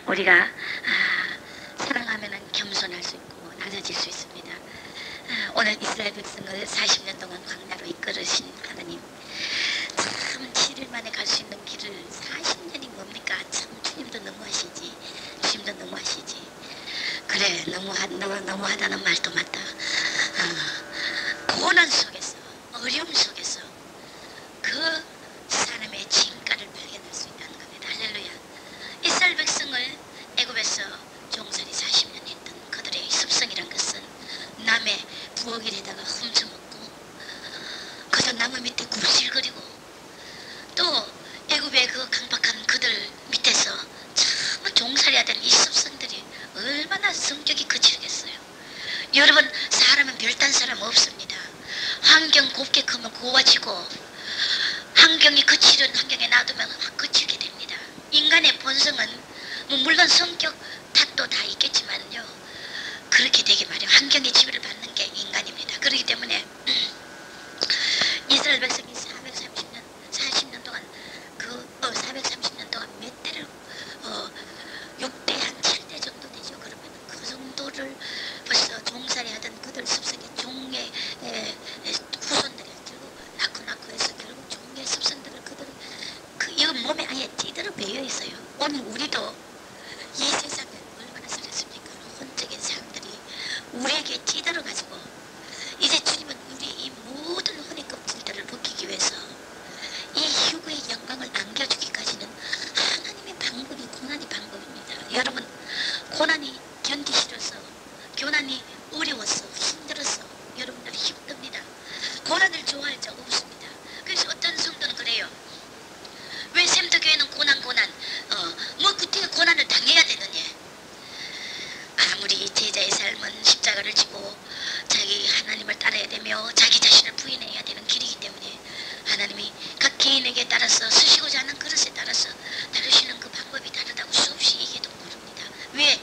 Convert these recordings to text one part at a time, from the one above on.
우리가 사랑하면 겸손할 수 있고 낮아질 수 있습니다. 오늘 이스라엘 백성을 40년 동안 광야로 이끌으신 하나님, 참 7일 만에 갈 수 있는 길을 40년이 뭡니까? 참 주님도 너무하시지, 주님도 너무하시지. 그래, 너무하다는 말도 맞다. 고난 속에서, 어려움 속에서 그 사람의 진가를 발견할 수 있다는 겁니다. 할렐루야. 이스라엘 백성을 애굽에서 종살이 40년 했던 그들의 습성이란 것은 남의 부엌일에다가 훔쳐먹고 그저 나무 밑에 굽실거리고 또 애굽의 그 강박한 그들 밑에서 참 종살이해야 되는 이 습성들이 얼마나 성격이 거칠겠어요. 여러분, 사람은 별딴 사람 없습니다. 환경 곱게 크면 고와지고 환경이 거칠은 환경에 놔두면 거칠게 됩니다. 인간의 본성은 물론 성격 탓도 다 있겠지만요, 그렇게 되게 말이에요. 환경의 지배를 받는 게 인간입니다. 그렇기 때문에 이스라엘 백성이 40년 동안 430년 동안 몇 대를 6대 한 7대 정도 되죠. 그러면 그 정도를 벌써 종살이하던 그들 습성의 종의 후손들이 결국 낳고 해서 결국 종의 습성들을 그들 이 몸에 아예 찌들어 배어 있어요. 오늘 우리도 이 세상에 얼마나 살았습니까? 혼적인 사람들이 우리에게 찌들어가지고 이제 주님은 우리 이 모든 혼의 껍질들을 벗기기 위해서 이 휴거의 영광을 안겨주기까지는 하나님의 방법이 고난이 방법입니다. 여러분, 고난이 견디기 싫어서, 고난이 어려워서, 힘들어서 여러분들 힘듭니다. 고난을 좋아할 적 없습니다. 그래서 어떤 성도는 그래요. 왜 샘터교회는 고난 뭐 그때가 고난을 당해야 되느냐. 아무리 제자의 삶은 십자가를 지고 자기 하나님을 따라야 되며 자기 자신을 부인해야 되는 길이기 때문에 하나님이 각 개인에게 따라서 쓰시고자 하는 그릇에 따라서 다루시는 그 방법이 다르다고 수없이 얘기해도 모릅니다. 왜?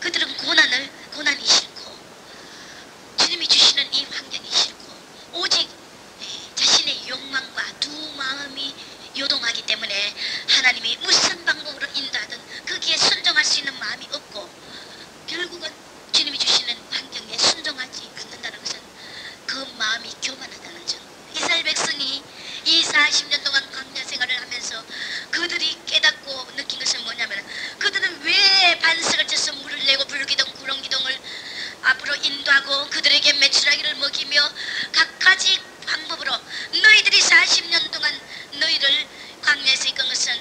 그들은 고난이 싫고 주님이 주시는 이 환경이 싫고 오직 자신의 욕망과 두 마음이 요동하기 때문에 하나님이 무슨 방법으로 인도하든 거기에 순종할 수 있는 마음이 없고 결국은 주님이 주시는 환경에 순종하지 않는다는 것은 그 마음이 교만하다는 점. 이스라엘 백성이 이 40년 동안 광야 생활을 하면서 그들이 깨닫고 느낀 것은 뭐냐면 그들은 왜 반석을 쳐서 물을 내고 불기둥 구렁기둥을 앞으로 인도하고 그들에게 메추라기를 먹이며 각가지 방법으로 너희들이 40년 동안 너희를 광야에서 이끈 것은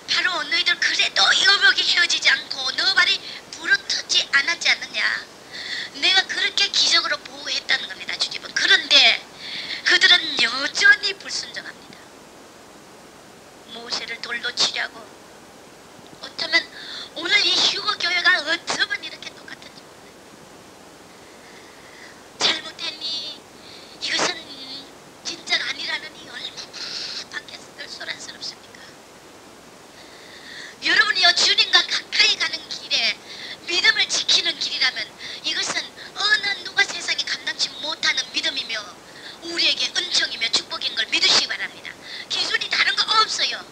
바로 너희들 그래도 여복이 헤어지지 않고 너 발이 부르트지 않았지 않느냐. 내가 그렇게 기적으로 보호했다는 겁니다. 주님은. 그런데 그들은 여전히 불순종합니다. 모세를 돌로 치려고. 어쩌면 오늘 이 휴거 교회가 어쩌면 이렇게 똑같은지 몰라요. 잘못했니? 이것은 진짜가 아니라느니 얼마나 밖에서 소란스럽습니까? 여러분이요, 주님과 가까이 가는 길에 믿음을 지키는 길이라면 이것은 어느 누가 세상에 감당치 못하는 믿음이며 우리에게 은총이며 축복인 걸 믿으시기 바랍니다. 기준이 다른 거 없어요.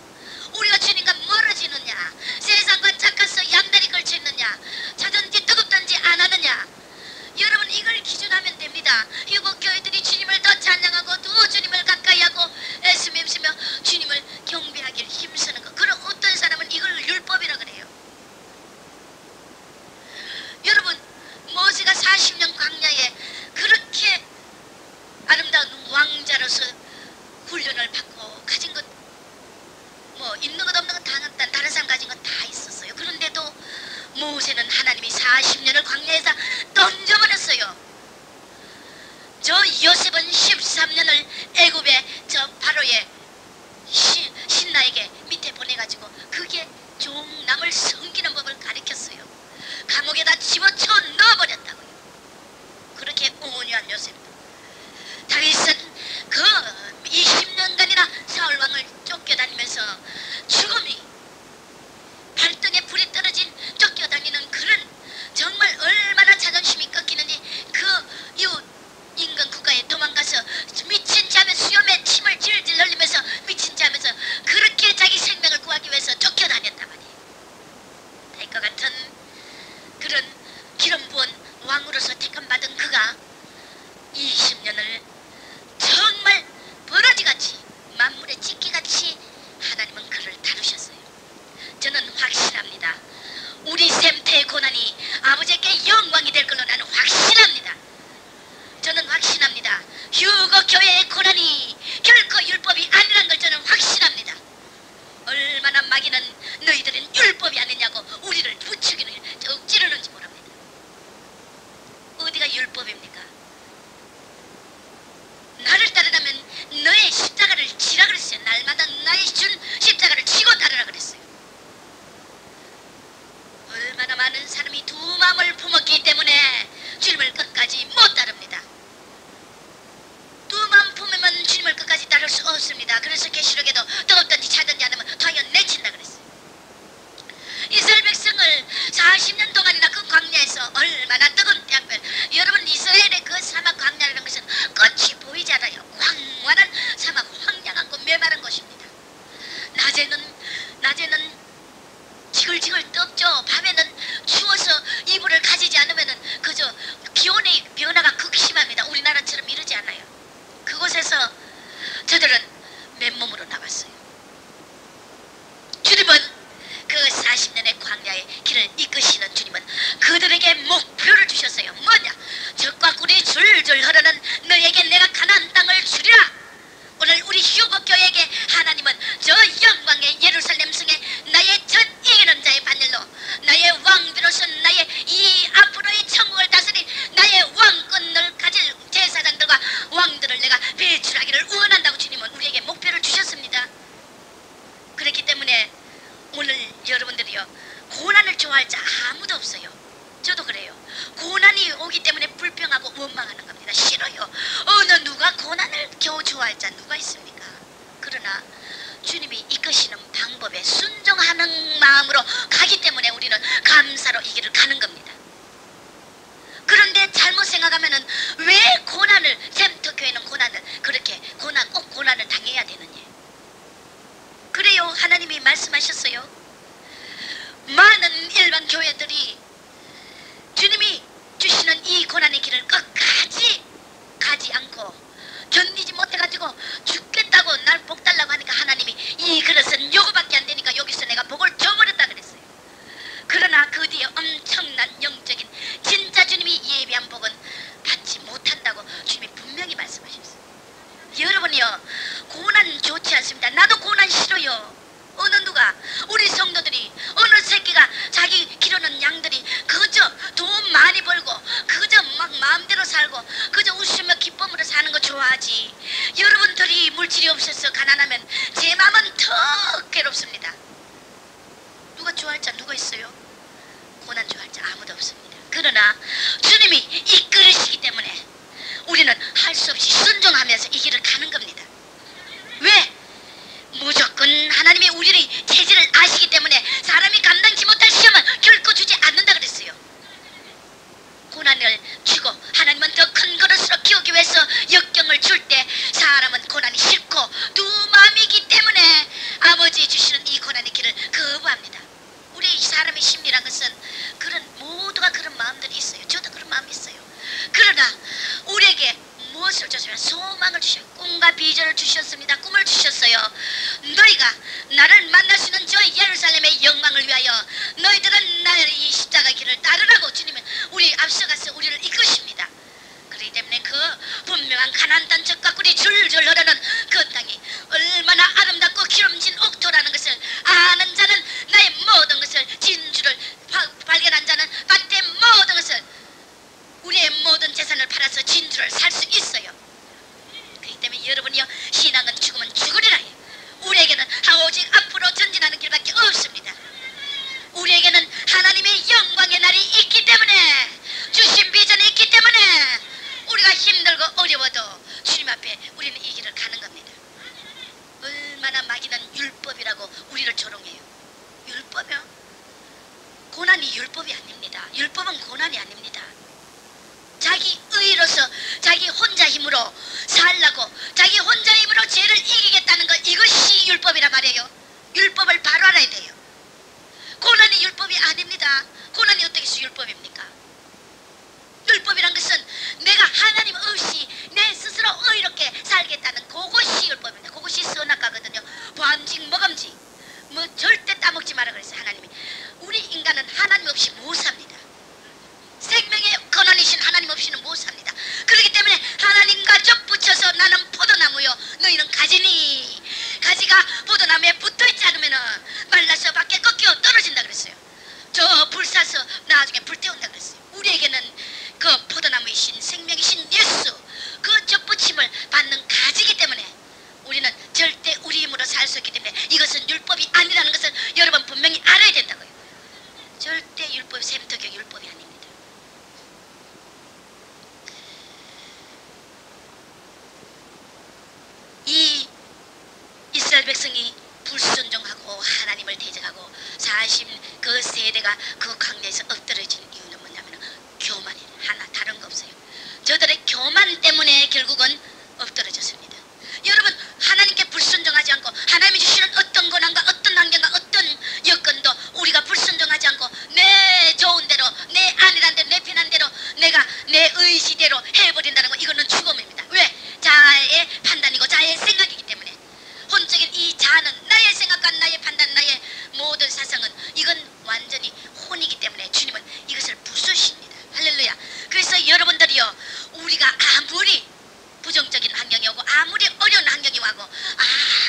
우리가 주님과 멀어지느냐, 세상과 착해서 양다리 걸쳐 있느냐, 자든지 뜨겁든지 안 하느냐, 여러분 이걸 기준하면 됩니다. 이거 교회들이 주님을 더 찬양하고 더 주님을 가까이하고 애쓰며 주님을 경배하기를 힘쓰는 것, 그런 어떤 사람은 이걸 율법이라 그래요. 여러분, 모세가 40년 광야에 그렇게 아름다운 왕자로서 훈련을 받고 가진 것, 뭐 있는 것 없는 것 다 다른 사람 가진 것 다 있었어요. 그런데도 모세는 하나님이 40년을 광야에서 던져버렸어요. 저 요셉은 13년을 애굽의 저 바로의 신라에게 밑에 보내가지고 그게 종남을 섬기는 법을 가르쳤어요. 감옥에다 집어쳐 넣어버렸다고요. 그렇게 온유한 요셉도. 다윗은 그 20년간이나 사울왕을 쫓겨다니면서 죽음이 발등에 불이 떨어진 쫓겨다니는 그런 정말 얼마나 자존심이 꺾이느니 그 이웃 인근 국가에 도망가서 미친 자면 수염에 침을 질질 흘리면서 미친 자면서 그렇게 자기 생명을 구하기 위해서 쫓겨다녔단 말이에요. 다윗과 같은 그런 기름 부은 왕으로서 택함받은 그가 20년을 정말 버러지같이 만물의 찢기같이 하나님은 그를 다루셨어요. 저는 확신합니다. 우리 샘태의 고난이 아버지께 영광이 될 걸로 나는 확신합니다. 저는 확신합니다. 휴거 교회의 고난이 결코 율법이 아니란 걸 저는 확신합니다. 얼마나 마귀는 너희들은 율법이 아니냐고 우리를 부추기는 찌르는지 모릅니다. 어디가 율법입니까? 나를 따르려면 너의 십자가를 지라 그랬어요. 날마다 나의 준 십자가를 지고 따르라 그랬어요. 얼마나 많은 사람이 두 마음을 품었기 때문에 주님을 끝까지 못 따릅니다. 두 마음 품으면 주님을 끝까지 따를 수 없습니다. 그래서 계시록에도 뜨겁든지 차든지 않으면 더하여 내친다 그랬어요. 이스라엘 백성을 40년 동안이나 그 광야에서 얼마나 뜨거운 태양별, 여러분 이스라엘의 그 사막 광야라는 것은 끝이 보이지 않아요. 광활한 사막, 황량하고 메마른 곳입니다. 낮에는 지글지글 덥죠. 밤에는 추워서 이불을 가지지 않으면은 그저 기온의 변화가 극심합니다. 우리나라처럼 이러지 않아요. 그곳에서 저들은 맨몸으로 나왔어요. 주님은 그 40년의 광야의 길을 이끄시는 주님은 그들에게 목표를 주셨어요. 뭐냐? 적과 꿀이 줄줄 흐르는 너에게 내가 가나안 땅을 주리라. 오늘 우리 휴거교회에게 하나님은 저 영광의 예루살렘 성에 나의 전 이기는 자의 반열로 나의 왕비로서 나의 이 앞으로의 천국을 다스린 나의 왕권을 가질 제사장들과 왕들을 내가 배출하기를 원한다고 주님은 우리에게 목표를 주셨습니다. 그렇기 때문에 오늘 여러분들이요, 고난을 좋아할 자 아무도 없어요. 저도 그래요. 고난이 오기 때문에 불평하고 원망하는 겁니다. 싫어요. 어느 누가 고난을 겨우 좋아할 자 누가 있습니까? 그러나 주님이 이끄시는 방법에 순종하는 마음으로 가기 때문에 우리는 감사로 이 길을 가는 겁니다. 그런데 잘못 생각하면은 왜 고난을, 샘터교회는 고난을 그렇게 꼭 고난을 당해야 되느냐? 그래요. 하나님이 말씀하셨어요. 많은 일반 교회들이 주님이 주시는 이 고난의 길을 끝까지 가지 않고 견디지 못해가지고 죽겠다고 날 복 달라고 하니까 하나님이 이 그릇은 요거밖에 안 되니까 여기서 내가 복을 줘버렸다 그랬어요. 그러나 그 뒤에 엄청난 영적인 진짜 주님이 예비한 복은 받지 못한다고 주님이 분명히 말씀하셨어요. 여러분이요, 고난 좋지 않습니다. 나도 고난 싫어요. 어느 누가, 우리 성도들이, 어느 새끼가 자기 기르는 양들이 그저 돈 많이 벌고 그저 막 마음대로 살고 그저 웃으며 기쁨으로 사는 거 좋아하지. 여러분들이 물질이 없어서 가난하면 제 마음은 더 괴롭습니다. 누가 좋아할 자 누가 있어요? 고난 좋아할 자 아무도 없습니다. 그러나 주님이 이끌으시기 때문에 우리는 할 수 없이 순종하면서 이 길을 가는 겁니다. 왜? 무조건 하나님이 우리의 체질을 아시기 때문에 사람이 감당치 못할 시험은 결코 주지 않는다 그랬어요. 고난을 주고 하나님은 더 큰 그릇으로 키우기 위해서 역경을 줄 때 사람은 고난이 싫고 두 마음이기 때문에 아버지 주시는 이 고난의 길을 거부합니다. 우리 사람의 심리란 것은 모두가 그런 마음들이 있어요. 저도 그런 마음이 있어요. 그러나 우리에게 무엇을 주셨어요? 소망을 주셨어요. 꿈과 비전을 주셨습니다. 꿈을 주셨어요. 너희가 나를 만날 수 있는 저 예루살렘의 영광을 위하여 너희들은 나의 이 십자가 길을 따르라고 주님은 우리 앞서가서 우리를 이끄십니다. 그렇기 때문에 그 분명한 가나안 땅 적과 꿀이 줄줄 흐르는 그 땅이 얼마나 아름답고 기름진 옥토라는 것을 아는 자는 나의 모든 것을 진주를 발견한 자는 밭의 모든 것을 우리의 모든 재산을 팔아서 진주를 살 수 있어요. 그렇기 때문에 여러분이요, 신앙은 죽으면 죽으리라 해요. 우리에게는 오직 앞으로 전진하는 길밖에 없습니다. 우리에게는 하나님의 영광의 날이 있기 때문에, 주신 비전이 있기 때문에 우리가 힘들고 어려워도 주님 앞에 우리는 이 길을 가는 겁니다. 얼마나 마귀는 율법이라고 우리를 조롱해요. 율법이요? 고난이 율법이 아닙니다. 율법은 고난이 아닙니다. 자기 의로서 자기 혼자 힘으로 살라고 자기 혼자 힘으로 죄를 이기겠다는 것, 이것이 율법이란 말이에요. 율법을 바로 알아야 돼요. 고난이 율법이 아닙니다. 고난이 어떻게 해서 율법입니까? 율법이란 것은 내가 하나님 없이 내 스스로 의롭게 살겠다는 그것이 율법입니다. 그것이 선악과거든요. 보암직 먹음직 뭐 절대 따먹지 마라 그랬어요. 하나님이. 우리 인간은 하나님 없이 못 삽니다. 생명의 근원이신 하나님 없이는 못 삽니다. 그렇기 때문에 하나님과 접붙여서 나는 포도나무요 너희는 가지니, 가지가 포도나무에 붙어있지 않으면 말라서 밖에 꺾여 떨어진다 그랬어요. 저 불 사서 나중에 불 태운다 그랬어요. 우리에게는 그 포도나무이신 생명이신 예수, 그 접붙임을 받는 가지기 때문에 우리는 절대 우리 힘으로 살 수 없기 때문에 이것은 율법이 아니라는 것을 여러분 분명히 알아야 된다고요. 절대 율법, 셈터격 율법이 아닙니다. 이 이스라엘 백성이 불순종하고 하나님을 대적하고 40 그 세대가 그 광야에서 엎드러진 이유는 뭐냐면 교만이 하나 다른 거 없어요. 저들의 교만 때문에 결국은 엎드러졌습니다. 여러분 하나님께 불순종하지 않고 하나님이 주시는 어떤 고난과 어떤 환경과 어떤 여건도 우리가 불순종하지 않고 내 좋은 대로 내 안일한 대로 내 편한 대로 내가 내 의지대로 해버린다는 거 이거는 죽음입니다. 왜? 자아의 판단이고 자아의 생각이기 때문에. 혼적인 이 자아는 나의 생각과 나의 판단 나의 모든 사상은 이건 완전히 혼이기 때문에 주님은 이것을 부수십니다. 할렐루야. 그래서 여러분들이요 우리가 아무리 부정적인 환경이 오고 아무리 어려운 환경이 오고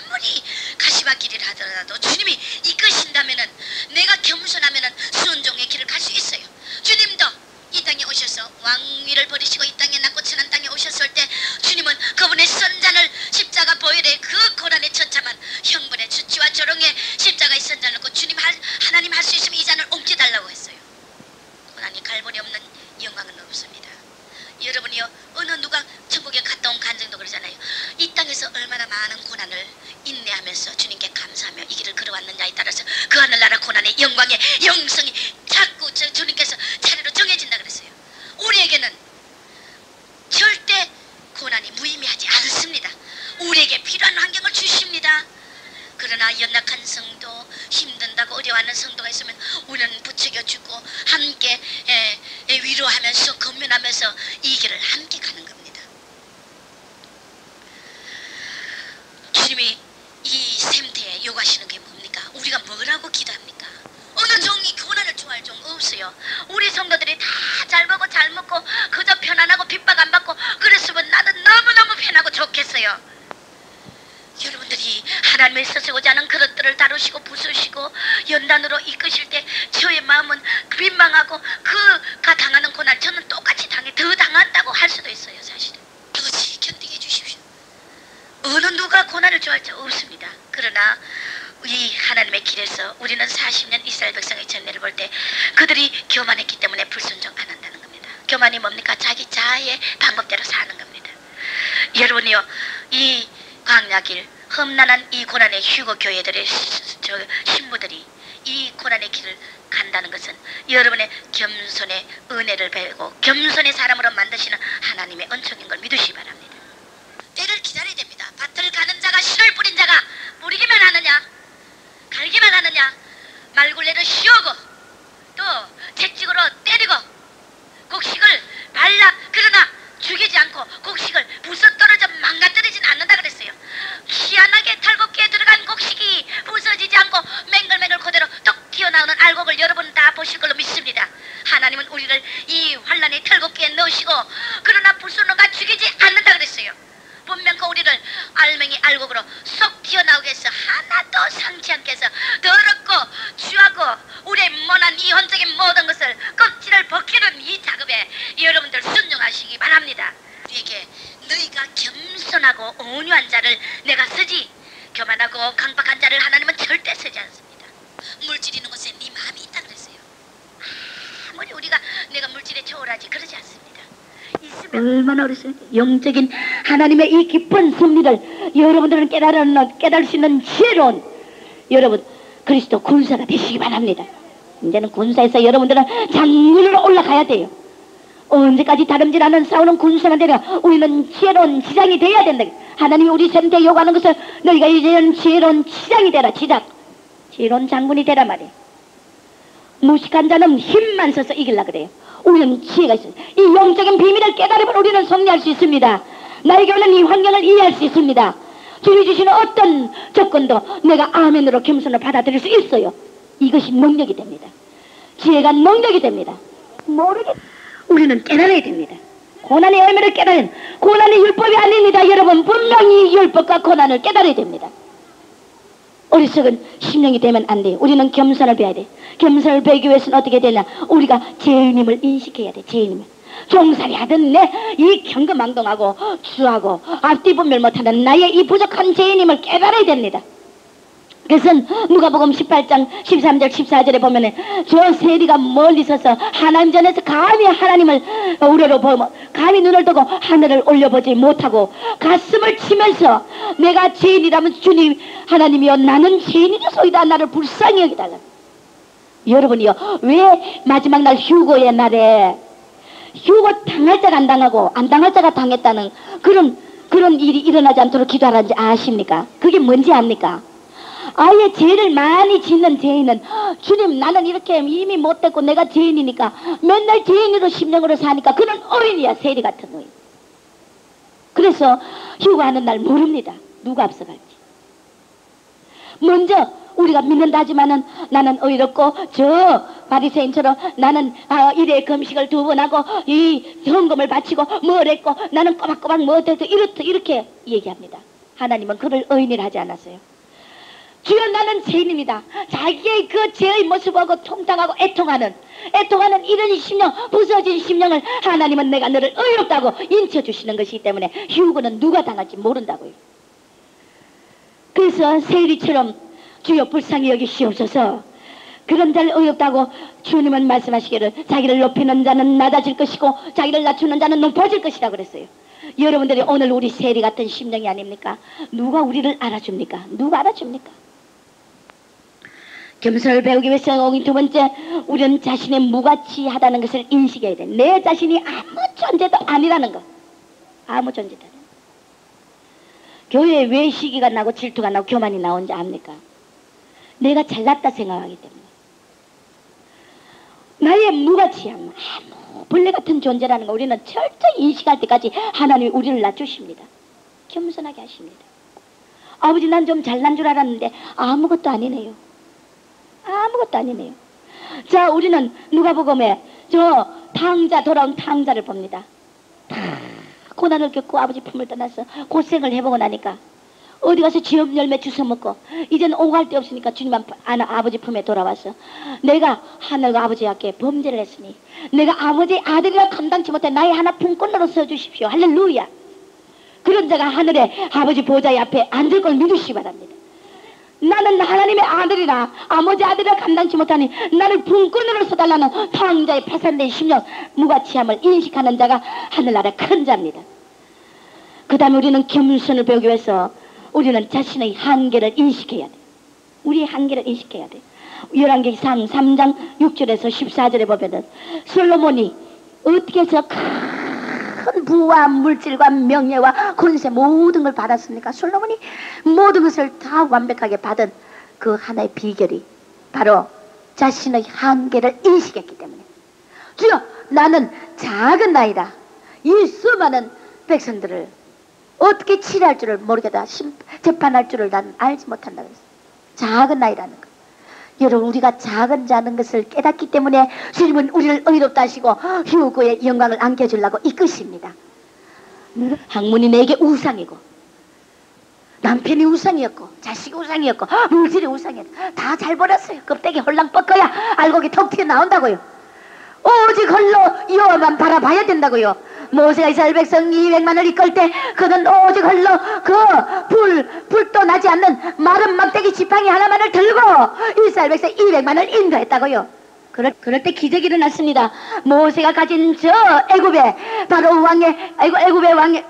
아무리 가시밭길을 하더라도 주님이 이끄신다면은 내가 겸손하면은 순종의 길을 갈 수 있어요. 주님도 이 땅에 오셔서 왕위를 버리시고 이 땅에 낮고 천한 땅에 오셨을 때 주님은 그분의 선잔을 십자가 보혈의 그 고난의 처참한 형벌의 수치와 조롱의 십자가의 선잔을 놓고 주님 하나님 할 수 있으면 이 잔을 옮겨달라고 했어요. 고난이 갈보리 없는 영광은 없습니다. 여러분이요 어느 누가 천국에 갔다 온 간증도 그러잖아요. 이 땅에서 얼마나 많은 고난을 인내하면서 주님께 감사하며 이 길을 걸어왔느냐에 따라서 그 하늘나라 고난의 영광의 영성이 자꾸 주님께서 차례로 정해진다 그랬어요. 우리에게는 절대 고난이 무의미하지 않습니다. 우리에게 필요한 환경을 주십니다. 그러나 연약한 성도, 힘든다고 어려워하는 성도가 있으면 우리는 부추겨주고 함께 위로하면서 건면하면서 이 길을 함께 가는 겁니다. 주님이 이 샘태에 요구하시는 게 뭡니까? 우리가 뭐라고 기도합니까? 어느 종이 고난을 좋아할 종 없어요. 우리 성도들이 다 잘 먹고 잘 먹고 그저 편안하고 핍박 안 받고 그랬으면 나는 너무너무 편하고 좋겠어요. 여러분들이 하나님의 쓰시고자 하는 그릇들을 다루시고 부수시고 연단으로 이끄실 때 저의 마음은 민망하고 그가 당하는 고난 저는 똑같이 더 당한다고 할 수도 있어요. 사실은 도저히 견디게 해주십시오. 어느 누가 고난을 좋아할 자 없습니다. 그러나 이 하나님의 길에서 우리는 40년 이스라엘 백성의 전례를 볼 때 그들이 교만했기 때문에 불순종 안 한다는 겁니다. 교만이 뭡니까? 자기 자아의 방법대로 사는 겁니다. 여러분이요 이 광야길 험난한 이 고난의 휴거 교회들의 신부들이 이 고난의 길을 간다는 것은 여러분의 겸손의 은혜를 배우고 겸손의 사람으로 만드시는 하나님의 은총인 걸 믿으시기 바랍니다. 때를 기다려야 됩니다. 밭을 가는 자가 씨를 뿌린 자가 뿌리기만 하느냐 갈기만 하느냐 말굴레를 씌우고 또 채찍으로 때리고 곡식을 발라 그러나 죽이지 않고 곡식을 부서떨어져 망가뜨리진 않는다 그랬어요. 희한하게 탈곡기에 들어간 곡식이 부서지지 않고 맹글맹글 그대로 뚝 튀어나오는 알곡을 여러분 다 보실 걸로 믿습니다. 하나님은 우리를 이 환란의 탈곡기에 넣으시고 그러나 부수는가 죽이지 않는다 그랬어요. 분명 그 우리를 알맹이 알곡으로 쏙 튀어나오게 해서 하나도 상치 않게 해서 더럽고 취하고 우리의 모난 이 혼적인 모든 것을 껍질을 벗기는 이 작업에 여러분들 순종하시기 바랍니다. 우리에게 너희가 겸손하고 온유한 자를 내가 쓰지 교만하고 강박한 자를 하나님은 절대 쓰지 않습니다. 물질 있는 곳에 네 마음이 있다 그랬어요. 아무리 우리가 내가 물질에 초월하지 그러지 않습니다. 얼마나 어렸어요. 영적인 하나님의 이 깊은 섭리를 여러분들은 깨달을 수 있는 지혜로운 여러분 그리스도 군사가 되시기 바랍니다. 이제는 군사에서 여러분들은 장군으로 올라가야 돼요. 언제까지 다름질하는 싸우는 군사가 되려 우리는 지혜로운 지장이 되어야 된다. 하나님이 우리 샘대에 요구하는 것을 너희가 이제는 지혜로운 지장이 되라. 지혜로운 장군이 되라 말이에요. 무식한 자는 힘만 써서 이길라 그래요. 우리는 지혜가 있어요. 이 영적인 비밀을 깨달으면 우리는 승리할 수 있습니다. 나에게 오는 이 환경을 이해할 수 있습니다. 주님 주시는 어떤 조건도 내가 아멘으로 겸손을 받아들일 수 있어요. 이것이 능력이 됩니다. 지혜가 능력이 됩니다. 우리는 깨달아야 됩니다. 고난의 열매를 깨달은, 고난이 율법이 아닙니다. 여러분, 분명히 이 율법과 고난을 깨달아야 됩니다. 어리석은 심령이 되면 안 돼요. 우리는 겸손을 배워야 돼. 겸손을 배우기 위해서는 어떻게 되냐? 우리가 죄인임을 인식해야 돼. 죄인임을. 종살이 하던 내 이 경거망동하고 추하고 앞뒤 분별 못하는 나의 이 부족한 죄인임을 깨달아야 됩니다. 그래서 누가복음 18장 13절 14절에 보면은 저 세리가 멀리 서서 하나님 전에서 감히 하나님을 우러러 보면 감히 눈을 뜨고 하늘을 올려보지 못하고 가슴을 치면서 내가 죄인이라면 주님 하나님이여 나는 죄인이소이다 나를 불쌍히 여기달라. 여러분이요, 왜 마지막 날 휴거의 날에 휴거 당할 자가 안 당하고 안 당할 자가 당했다는 그런 일이 일어나지 않도록 기도하라는지 아십니까? 그게 뭔지 압니까? 아예 죄를 많이 짓는 죄인은 주님 나는 이렇게 이미 못됐고 내가 죄인이니까 맨날 죄인으로 심령으로 사니까 그는 어인이야. 세리 같은 어인. 그래서 휴거하는 날 모릅니다. 누가 앞서갈지. 먼저 우리가 믿는다 하지만은 나는 의롭고 저 바리새인처럼 나는 일회 금식을 2번 하고 이 헌금을 바치고 뭘 했고 나는 꼬박꼬박 뭐 어떻게 이렇게 얘기합니다. 하나님은 그를 의인이라 하지 않았어요. 주여 나는 죄인입니다. 자기의 그 죄의 모습하고 통당하고 애통하는 이런 심령, 부서진 심령을 하나님은 내가 너를 의롭다고 인쳐주시는 것이기 때문에 휴거는 누가 당할지 모른다고요. 그래서 세리처럼 주여 불쌍히 여기시옵소서. 그런 자를 의롭다고 주님은 말씀하시기를 자기를 높이는 자는 낮아질 것이고 자기를 낮추는 자는 높아질 것이라 그랬어요. 여러분들이 오늘 우리 세리 같은 심령이 아닙니까? 누가 우리를 알아줍니까? 누가 알아줍니까? 겸손을 배우기 위해서 두 번째, 우리는 자신의 무가치하다는 것을 인식해야 돼. 내 자신이 아무 존재도 아니라는 거. 아무 존재도 아니라. 교회에 왜 시기가 나고 질투가 나고 교만이 나온지 압니까? 내가 잘났다 생각하기 때문에. 나의 무가치함, 아무 벌레 같은 존재라는 거 우리는 철저히 인식할 때까지 하나님이 우리를 낮추십니다. 겸손하게 하십니다. 아버지 난 좀 잘난 줄 알았는데 아무것도 아니네요. 아무것도 아니네요. 자, 우리는 누가복음에 저 돌아온 탕자를 봅니다. 다 고난을 겪고 아버지 품을 떠나서 고생을 해보고 나니까 어디 가서 지업 열매 주워 먹고 이제는 오갈 데 없으니까 주님 아버지 품에 돌아와서 내가 하늘과 아버지 앞에 범죄를 했으니 내가 아버지 아들이라 감당치 못해 나의 하나 품꾼으로 써주십시오. 할렐루야. 그런 자가 하늘의 아버지 보좌의 앞에 앉을 걸 믿으시기 바랍니다. 나는 하나님의 아들이라 아버지 아들이라 감당치 못하니 나를 품꾼으로 써달라는 탕자의 파산된 심령 무가치함을 인식하는 자가 하늘나라의 큰 자입니다. 그 다음에 우리는 겸손을 배우기 위해서 우리는 자신의 한계를 인식해야 돼. 우리의 한계를 인식해야 돼. 열왕기상 3장 6절에서 14절에 보면은 솔로몬이 어떻게 해서 큰 부와 물질과 명예와 권세 모든 걸 받았습니까? 솔로몬이 모든 것을 다 완벽하게 받은 그 하나의 비결이 바로 자신의 한계를 인식했기 때문에. 주여 나는 작은 나이다. 이 수많은 백성들을 어떻게 치료할 줄을 모르겠다. 재판할 줄을 난 알지 못한다 그랬어. 작은 나이라는 거. 여러분 우리가 작은 자는 것을 깨닫기 때문에 주님은 우리를 의롭다 하시고 휴거의 영광을 안겨주려고 이끄십니다. 학문이 내게 우상이고 남편이 우상이었고 자식이 우상이었고 물질이 우상이었고 다 잘 버렸어요. 껍데기 홀랑 뻗어야 알곡이 톡 튀어나온다고요. 오직 홀로 여호와만 바라봐야 된다고요. 모세가 이스라엘 백성 200만을 이끌 때 그는 오직 홀로 그 불도 나지 않는 마른 막대기 지팡이 하나만을 들고 이스라엘 백성 200만을 인도했다고요. 그럴 때 기적이 일어났습니다. 모세가 가진 저 애굽의 바로 애굽의 왕의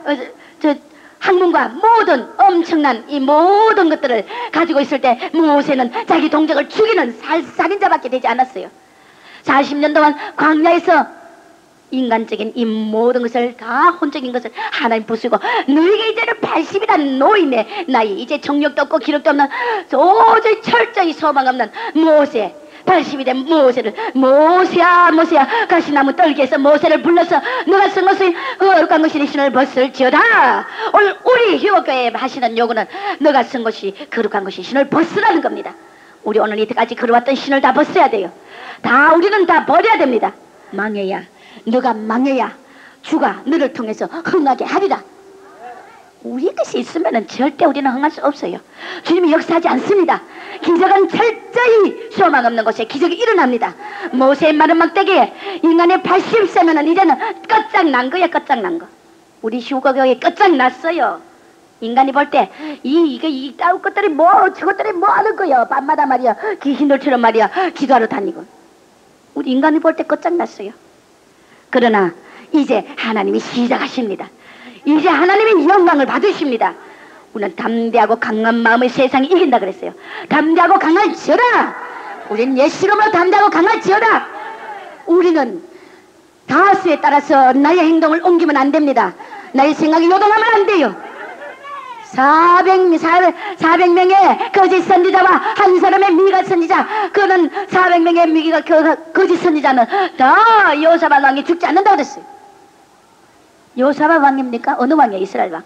저 학문과 모든 엄청난 이 모든 것들을 가지고 있을 때 모세는 자기 동족을 죽이는 살인자밖에 되지 않았어요. 40년 동안 광야에서 인간적인 이 모든 것을 다 혼적인 것을 하나님 부수고 너에게 이제는 80이라는 노인의 나이 이제 정력도 없고 기력도 없는 도저히 철저히 소망 없는 모세 80이 된 모세를 모세야 모세야 가시나무 떨기에서 모세를 불러서 너가 쓴 것이 거룩한 것이니 신을 벗을지어다. 오늘 우리 휴거교회에 하시는 요구는 너가 쓴 것이 거룩한 것이 신을 벗으라는 겁니다. 우리 오늘 이때까지 걸어왔던 신을 다 벗어야 돼요. 다 우리는 다 버려야 됩니다. 망해야 너가 망해야 주가 너를 통해서 흥하게 하리라. 우리 것이 있으면 절대 우리는 흥할 수 없어요. 주님이 역사하지 않습니다. 기적은 철저히 소망 없는 곳에 기적이 일어납니다. 모세의 마른 막대기에 인간의 80세면은 이제는 끝장난 거야. 끝장난 거. 우리 휴거교회 끝장났어요. 인간이 볼 때 이 따위 것들이 뭐 저것들이 뭐 하는 거야. 밤마다 말이야 귀신들처럼 말이야 기도하러 다니고. 우리 인간이 볼 때 끝장났어요. 그러나 이제 하나님이 시작하십니다. 이제 하나님이 영광을 받으십니다. 우리는 담대하고 강한 마음의 세상이 이긴다 그랬어요. 담대하고 강할지어다. 우리는 예시름으로 담대하고 강할지어다. 우리는 다수에 따라서 나의 행동을 옮기면 안 됩니다. 나의 생각이 요동하면 안 돼요. 400명의 거짓 선지자와 한 사람의 미가 선지자, 그는 400명의 미가 거짓 선지자는 다 여호사밧 왕이 죽지 않는다고 그랬어요. 여호사밧 왕입니까? 어느 왕이에요? 이스라엘 왕.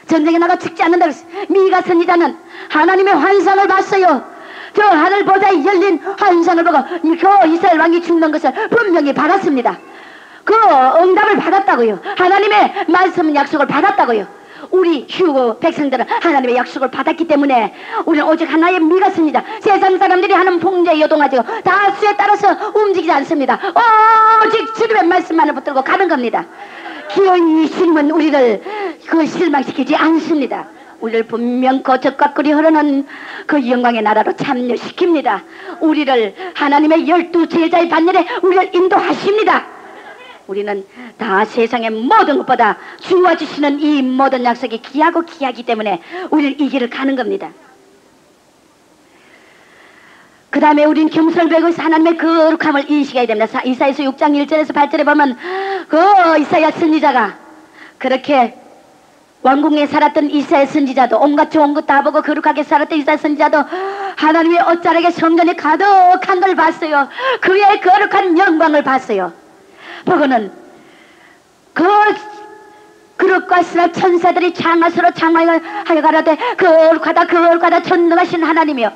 전쟁에 나가 죽지 않는다고 그랬어요. 미가 선지자는 하나님의 환상을 봤어요. 저 하늘 보좌에 열린 환상을 보고 그 이스라엘 왕이 죽는 것을 분명히 받았습니다. 그 응답을 받았다고요. 하나님의 말씀 약속을 받았다고요. 우리 휴거 백성들은 하나님의 약속을 받았기 때문에 우리는 오직 하나의 미가 선지자, 세상 사람들이 하는 풍조에 요동하지 다수에 따라서 움직이지 않습니다. 오직 주님의 말씀만을 붙들고 가는 겁니다. 기어이 주님은 우리를 실망시키지 않습니다. 우리를 분명 거듭과 끓이 흐르는 그 영광의 나라로 참여시킵니다. 우리를 하나님의 12제자의 반열에 우리를 인도하십니다. 우리는 다 세상의 모든 것보다 주와 주시는 이 모든 약속이 귀하고 귀하기 때문에 우리는 이 길을 가는 겁니다. 그 다음에 우리는 겸손백에서 하나님의 거룩함을 인식해야 됩니다. 이사야서 6장 1절에서 8절에 보면 그 이사야 선지자가 그렇게 왕궁에 살았던 이사야 선지자도 온갖 좋은 것 다 보고 거룩하게 살았던 이사야 선지자도 하나님의 옷자락에 성전이 가득한 걸 봤어요. 그의 거룩한 영광을 봤어요. 보고는 그릇과 스라 천사들이 장화서로 장화하여 가라되 거룩하다 전능하신 하나님이여.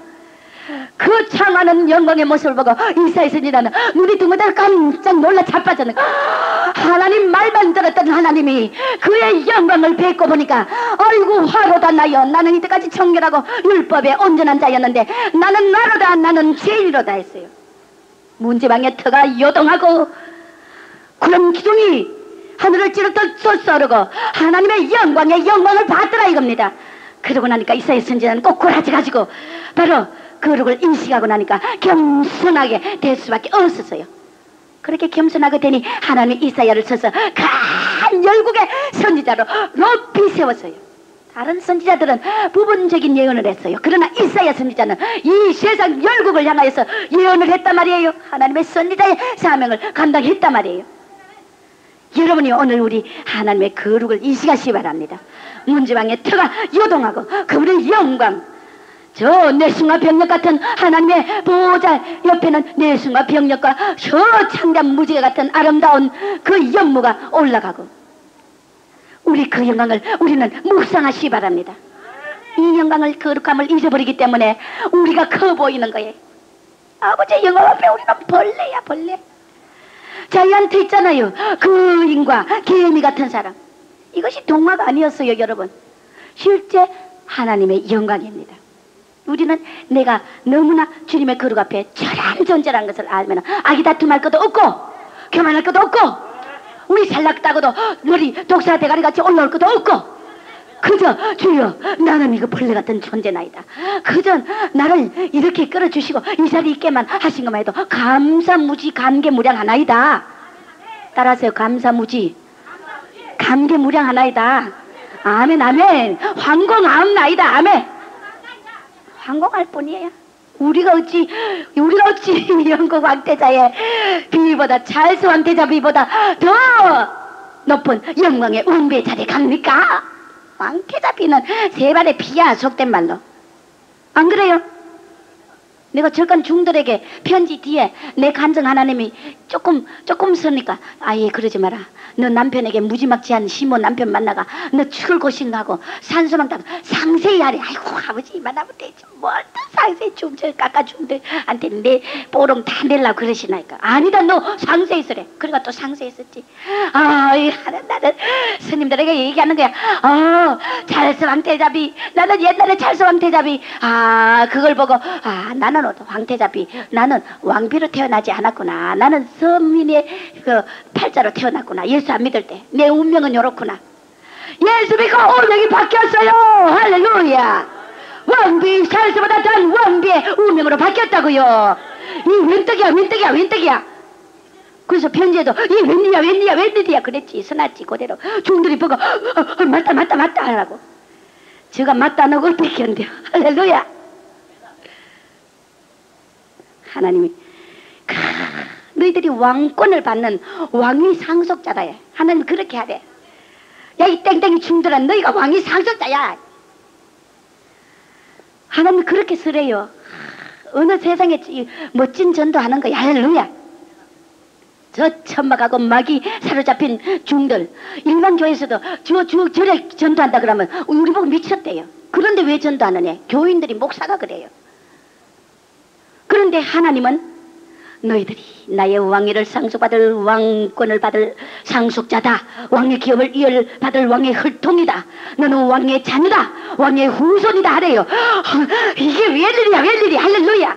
그 장하는 영광의 모습을 보고 이사야 선지자는 눈이 둥근데 깜짝 놀라 자빠졌는 하나님 말만 들었던 하나님이 그의 영광을 뵙고 보니까 아이고 화로다 나여. 나는 이때까지 청결하고 율법에 온전한 자였는데 나는 나로다. 나는 죄인이로다 했어요. 문지방의 터가 요동하고 구름 기둥이 하늘을 찌르듯 솟아오르고 하나님의 영광을 받더라 이겁니다. 그러고 나니까 이사야 선지자는 꼬꾸라지 가지고 바로 거룩을 인식하고 나니까 겸손하게 될 수밖에 없었어요. 그렇게 겸손하게 되니 하나님이 이사야를 쳐서 큰 열국의 선지자로 높이 세웠어요. 다른 선지자들은 부분적인 예언을 했어요. 그러나 이사야 선지자는 이 세상 열국을 향하여서 예언을 했단 말이에요. 하나님의 선지자의 사명을 감당했단 말이에요. 여러분이 오늘 우리 하나님의 거룩을 인식하시기 바랍니다. 문지방의 터가 요동하고 그분의 영광, 저 내숭과 병력 같은 하나님의 보호자 옆에는 내숭과 병력과 저 창대한 무지개 같은 아름다운 그 영무가 올라가고 우리 그 영광을 우리는 묵상하시기 바랍니다. 이 영광을 거룩함을 잊어버리기 때문에 우리가 커 보이는 거예요. 아버지의 영광 앞에 우리는 벌레야 벌레. 자기한테 있잖아요. 그 인과 개미 같은 사람. 이것이 동화가 아니었어요 여러분. 실제 하나님의 영광입니다. 우리는 내가 너무나 주님의 거룩 앞에 절한존재라는 것을 알면 아기 다툼할 것도 없고 교만할 것도 없고 우리 살락다고도 머리 독사 대가리 같이 올라올 것도 없고 그저 주여 나는 이거 벌레 같은 존재나이다. 그저 나를 이렇게 끌어주시고 이 자리에 있게만 하신 것만 해도 감사무지 감개무량하나이다. 따라하세요. 감사무지 감개무량하나이다. 아멘 아멘. 황공하옵나이다. 아멘. 황공할 뿐이에요. 우리가 어찌 영국 왕태자의 비위보다 찰스 왕태자 비위보다 더 높은 영광의 웅배의 자리에 갑니까? 왕태자 비는 세 발의 피야. 속된 말로 안 그래요? 내가 절간 중들에게 편지 뒤에 내 간증 하나님이 조금 쓰니까 아예 그러지 마라. 너 남편에게 무지막지한 시몬 남편 만나가 너 죽을 것인가 하고 산소망 따고 상세히 하래. 아이고 아버지 만나면 되지 뭘 또 상세히 중절 깎아 중들한테 내 보름 다 내려고 그러시나니까 아니다 너 상세히 쓰래. 그러니까 또 상세히 썼지. 나는 스님들에게 얘기하는 거야. 찰스왕태자비 나는 옛날에 찰스왕태자비 그걸 보고 나는 황태자비 나는 왕비로 태어나지 않았구나. 나는 서민의 그 팔자로 태어났구나. 예수 안 믿을 때 내 운명은 요렇구나. 예수 믿고 운명이 바뀌었어요. 할렐루야. 왕비 찰스보다 단 왕비의 운명으로 바뀌었다고요. 이 웬떡이야. 그래서 편지에도 이 웬일이야 그랬지. 써놨지 그대로. 중들이 보고 맞다 하라고. 제가 맞다 안 하고 어떻게 견뎌. 할렐루야. 하나님이 너희들이 왕권을 받는 왕위 상속자다. 하나님 그렇게 하래. 야 이 땡땡이 중들아 너희가 왕위 상속자야. 하나님 그렇게 쓰래요. 어느 세상에 멋진 전도하는 거야. 할렐루야. 저 천막하고 마귀 사로잡힌 중들 일반 교회에서도 저래 전도한다 그러면 우리 보고 미쳤대요. 그런데 왜 전도하느냐. 교인들이 목사가 그래요. 그런데 하나님은 너희들이 나의 왕위를 상속받을 왕권을 받을 상속자다. 왕의 기업을 이어받을 왕의 혈통이다. 너는 왕의 자녀다. 왕의 후손이다 하래요. 이게 웬일이야. 할렐루야.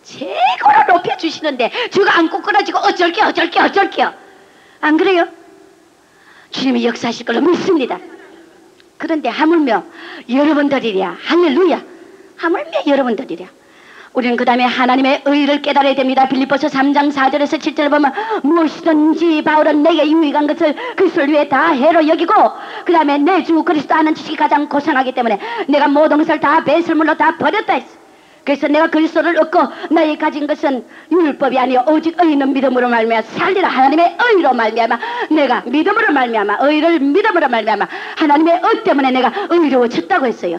최고로 높여주시는데 주가 안고 끊어지고 어쩔게요. 안 그래요? 주님이 역사하실 걸로 믿습니다. 그런데 하물며 여러분들이랴. 할렐루야. 하물며 여러분들이랴. 우리는 그 다음에 하나님의 의를 깨달아야 됩니다. 빌립보서 3장 4절에서 7절을 보면 무엇이든지 바울은 내게 유익한 것을 그리스도를 위해 다 해로 여기고 그 다음에 내 주 그리스도 아는 지식이 가장 고상하기 때문에 내가 모든 것을 다 배설물로 다 버렸다 했어. 그래서 내가 그리스도를 얻고 나의 가진 것은 율법이 아니요 오직 의는 믿음으로 말미암아 살리라. 하나님의 의로 말미암아 내가 믿음으로 말미암아 의를 믿음으로 말미암아 하나님의 의 때문에 내가 의로워졌다고 했어요.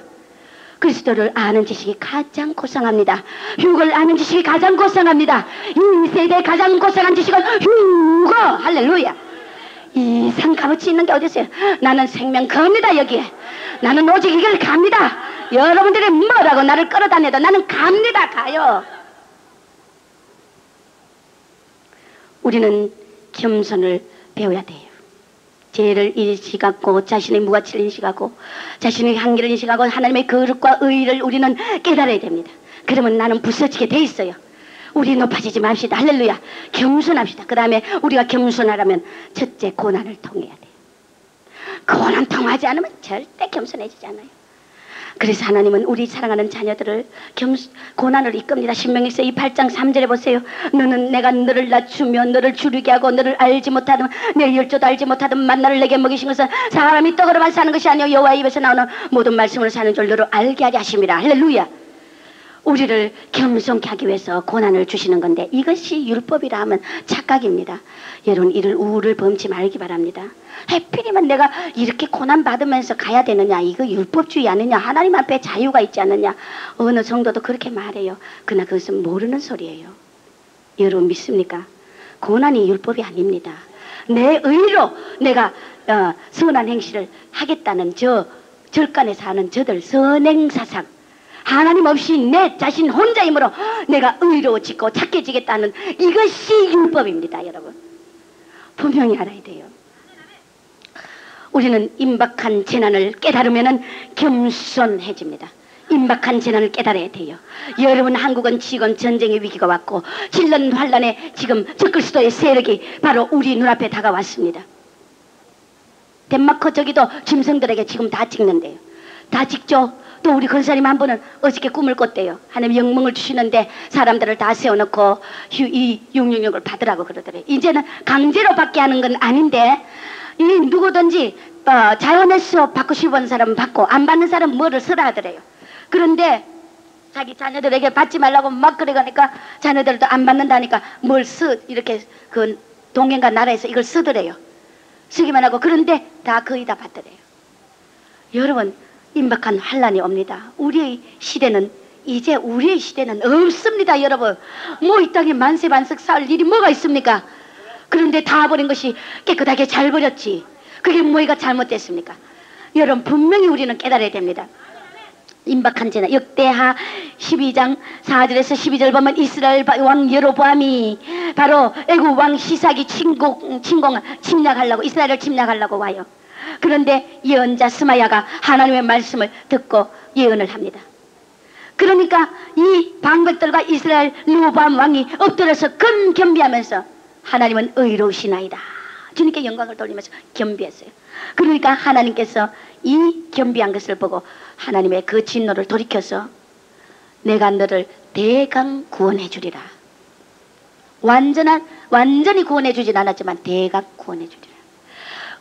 그리스도를 아는 지식이 가장 고상합니다. 흉을 아는 지식이 가장 고상합니다. 이 세대의 가장 고상한 지식은 흉거. 할렐루야. 이상 값어치 있는 게 어디 있어요. 나는 생명 겁니다. 여기에 나는 오직 이걸 갑니다. 여러분들이 뭐라고 나를 끌어다녀도 나는 갑니다. 가요. 우리는 겸손을 배워야 돼요. 죄를 인식하고 자신의 무가치를 인식하고 자신의 한계를 인식하고 하나님의 거룩과 의의를 우리는 깨달아야 됩니다. 그러면 나는 부서지게 돼 있어요. 우리 높아지지 맙시다. 할렐루야. 겸손합시다. 그 다음에 우리가 겸손하려면 첫째 고난을 통해야 돼요. 고난 통하지 않으면 절대 겸손해지지 않아요. 그래서 하나님은 우리 사랑하는 자녀들을 고난을 이끕니다. 신명기서 8장 3절에 보세요. 너는 내가 너를 낮추며 너를 줄이게 하고 너를 알지 못하든 내 열조도 알지 못하든 만나를 내게 먹이신 것은 사람이 떡으로만 사는 것이 아니요 여호와의 입에서 나오는 모든 말씀으로 사는 줄 너를 알게 하려 하심이라. 할렐루야. 우리를 겸손케 하기 위해서 고난을 주시는 건데 이것이 율법이라 하면 착각입니다. 여러분 이를 우를 범치 말기 바랍니다. 해필이면 내가 이렇게 고난 받으면서 가야 되느냐. 이거 율법주의 아니냐. 하나님 앞에 자유가 있지 않느냐. 어느 정도도 그렇게 말해요. 그러나 그것은 모르는 소리예요. 여러분 믿습니까? 고난이 율법이 아닙니다. 내 의로 내가 선한 행실을 하겠다는 저 절간에서 하는 저들 선행사상 하나님 없이 내 자신 혼자 힘으로 내가 의로워지고 착해지겠다는 이것이 율법입니다. 여러분 분명히 알아야 돼요. 우리는 임박한 재난을 깨달으면 겸손해집니다. 임박한 재난을 깨달아야 돼요. 여러분 한국은 지금 전쟁의 위기가 왔고 질런 환란에 지금 적그리스도의 세력이 바로 우리 눈앞에 다가왔습니다. 덴마크 저기도 짐승들에게 지금 다 찍는데요. 다 찍죠. 또 우리 권사님 한 분은 어저께 꿈을 꿨대요. 하나님 영광을 주시는데 사람들을 다 세워놓고 이 666을 받으라고 그러더래요. 이제는 강제로 받게 하는 건 아닌데 이 누구든지 자연에서 받고 싶은 사람은 받고 안 받는 사람은 뭐를 쓰라 하더래요. 그런데 자기 자녀들에게 받지 말라고 막 그러니까 자녀들도 안 받는다니까 뭘 이렇게 그 동행과 나라에서 이걸 쓰더래요. 쓰기만 하고 그런데 다 거의 다 받더래요. 여러분 임박한 환란이 옵니다. 우리의 시대는 이제 우리의 시대는 없습니다, 여러분. 뭐 이 땅에 만세반석 쌓을 일이 뭐가 있습니까? 그런데 다 버린 것이 깨끗하게 잘 버렸지. 그게 뭐가 잘못됐습니까? 여러분, 분명히 우리는 깨달아야 됩니다. 임박한 재난, 역대하 12장 4절에서 12절 보면 이스라엘 왕 여로보암이 바로 애굽 왕 시삭이 침략하려고, 이스라엘을 침략하려고 와요. 그런데 예언자 스마야가 하나님의 말씀을 듣고 예언을 합니다. 그러니까 이 방백들과 이스라엘 르호보암 왕이 엎드려서 겸비하면서 하나님은 의로우시나이다, 주님께 영광을 돌리면서 겸비했어요. 그러니까 하나님께서 이 겸비한 것을 보고 하나님의 그 진노를 돌이켜서 내가 너를 대강 구원해 주리라. 완전히 구원해 주진 않았지만 대강 구원해 주리라.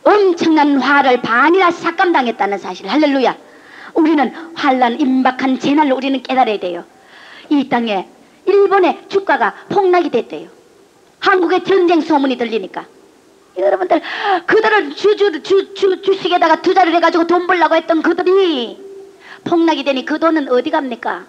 엄청난 화를 반이나 삭감당했다는 사실. 할렐루야. 우리는 환난, 임박한 재난을 우리는 깨달아야 돼요. 이 땅에 일본의 주가가 폭락이 됐대요. 한국의 전쟁 소문이 들리니까. 여러분들, 그들을 주식에다가 투자를 해가지고 돈 벌려고 했던 그들이 폭락이 되니 그 돈은 어디 갑니까?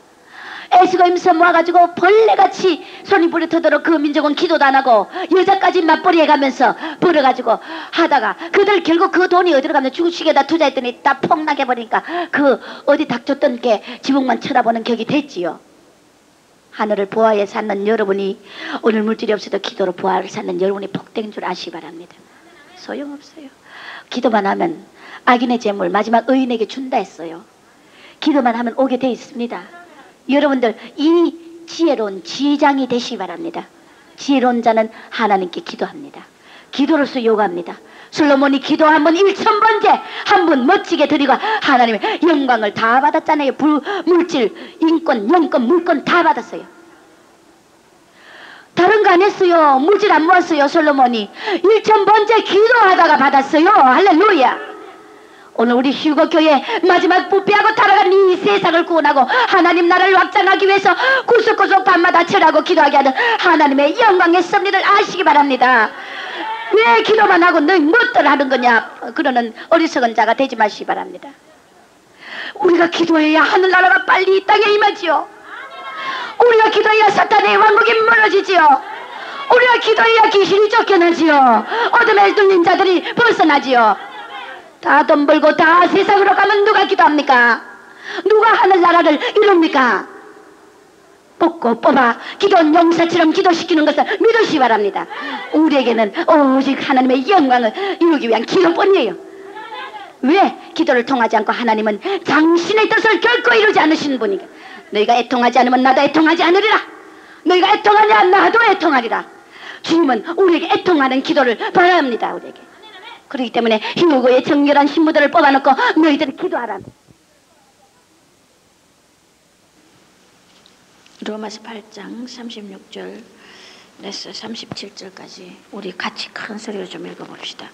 애수거임서 모아가지고 벌레같이 손이 불에 터도록 그 민족은 기도도 안 하고 여자까지 맞벌이 해가면서 벌어가지고 하다가 그들 결국 그 돈이 어디로 가면 주식에다 투자했더니 다 폭락해버리니까 그 어디 닥쳤던 게 지붕만 쳐다보는 격이 됐지요. 하늘을 보아에 사는 여러분이 오늘 물질이 없어도 기도로 보아를 사는 여러분이 복된 줄 아시기 바랍니다. 소용없어요. 기도만 하면 악인의 재물 마지막 의인에게 준다 했어요. 기도만 하면 오게 돼 있습니다. 여러분들, 이 지혜로운 지장이 되시기 바랍니다. 지혜로운 자는 하나님께 기도합니다. 기도로서 요구합니다. 솔로몬이 기도 한번 1000번째 한 번 멋지게 드리고 하나님의 영광을 다 받았잖아요. 물질, 인권, 영권, 물권 다 받았어요. 다른 거 안 했어요. 물질 안 모았어요. 솔로몬이 1000번째 기도하다가 받았어요. 할렐루야. 오늘 우리 휴거교회 마지막 부패하고 타락한 이 세상을 구원하고 하나님 나라를 확장하기 위해서 구석구석 밤마다 절하고 기도하게 하는 하나님의 영광의 섭리를 아시기 바랍니다. 왜 기도만 하고 너희 무엇들 하는 거냐 그러는 어리석은 자가 되지 마시기 바랍니다. 우리가 기도해야 하늘나라가 빨리 이 땅에 임하지요. 우리가 기도해야 사탄의 왕국이 무너지지요. 우리가 기도해야 귀신이 쫓겨나지요. 어둠에 뚫린 자들이 벗어나지요. 다 돈 벌고 다 세상으로 가면 누가 기도합니까? 누가 하늘나라를 이룹니까? 뽑아 기도는 용사처럼 기도시키는 것을 믿으시기 바랍니다. 우리에게는 오직 하나님의 영광을 이루기 위한 기도뿐이에요. 왜 기도를 통하지 않고 하나님은 당신의 뜻을 결코 이루지 않으시는 분이니까. 너희가 애통하지 않으면 나도 애통하지 않으리라. 너희가 애통하냐 나도 애통하리라. 주님은 우리에게 애통하는 기도를 바랍니다. 우리에게. 그렇기 때문에 휴거의 정결한 신부들을 뽑아놓고 너희들이 기도하라. 로마서 8장 36절에서 37절까지 우리 같이 큰 소리로 좀 읽어봅시다.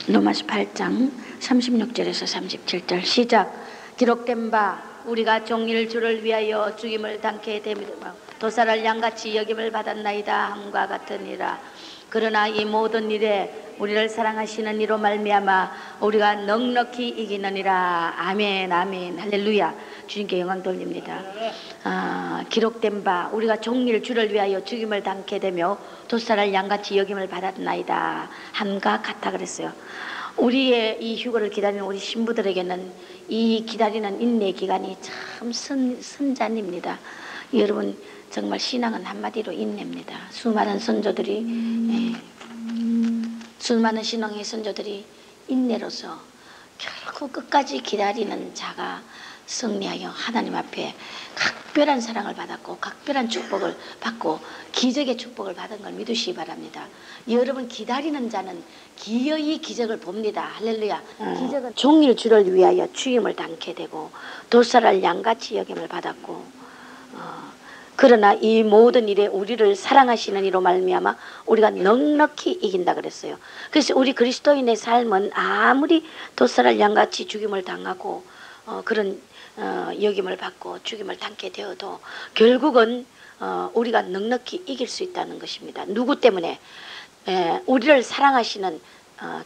로마서 8장 36절에서 37절 시작. 기록된 바 우리가 종일 주를 위하여 죽임을 당케 되며 도살할 양같이 여김을 받았나이다 함과 같으니라. 그러나 이 모든 일에 우리를 사랑하시는 이로 말미암아 우리가 넉넉히 이기느니라. 아멘 아멘 할렐루야. 주님께 영광 돌립니다. 기록된 바 우리가 종일 주를 위하여 죽임을 당케 되며 도살할 양같이 여김을 받았나이다 함과 같아 그랬어요. 우리의 이 휴거를 기다리는 우리 신부들에게는 이 기다리는 인내 기간이 참 선잔입니다. 여러분 정말 신앙은 한마디로 인내입니다. 수많은 선조들이 수많은 신앙의 선조들이 인내로서 결국 끝까지 기다리는 자가 승리하여 하나님 앞에 각별한 사랑을 받았고 각별한 축복을 받고 기적의 축복을 받은 걸 믿으시기 바랍니다. 여러분 기다리는 자는 기어이 기적을 봅니다. 할렐루야. 기적은 종일 주를 위하여 죽임을 당케 되고 도살할 양같이 여김을 받았고 그러나 이 모든 일에 우리를 사랑하시는 이로 말미암아 우리가 넉넉히 이긴다 그랬어요. 그래서 우리 그리스도인의 삶은 아무리 도살할 양같이 죽임을 당하고 그런 여김을 받고 죽임을 당게 되어도 결국은 우리가 넉넉히 이길 수 있다는 것입니다. 누구 때문에? 우리를 사랑하시는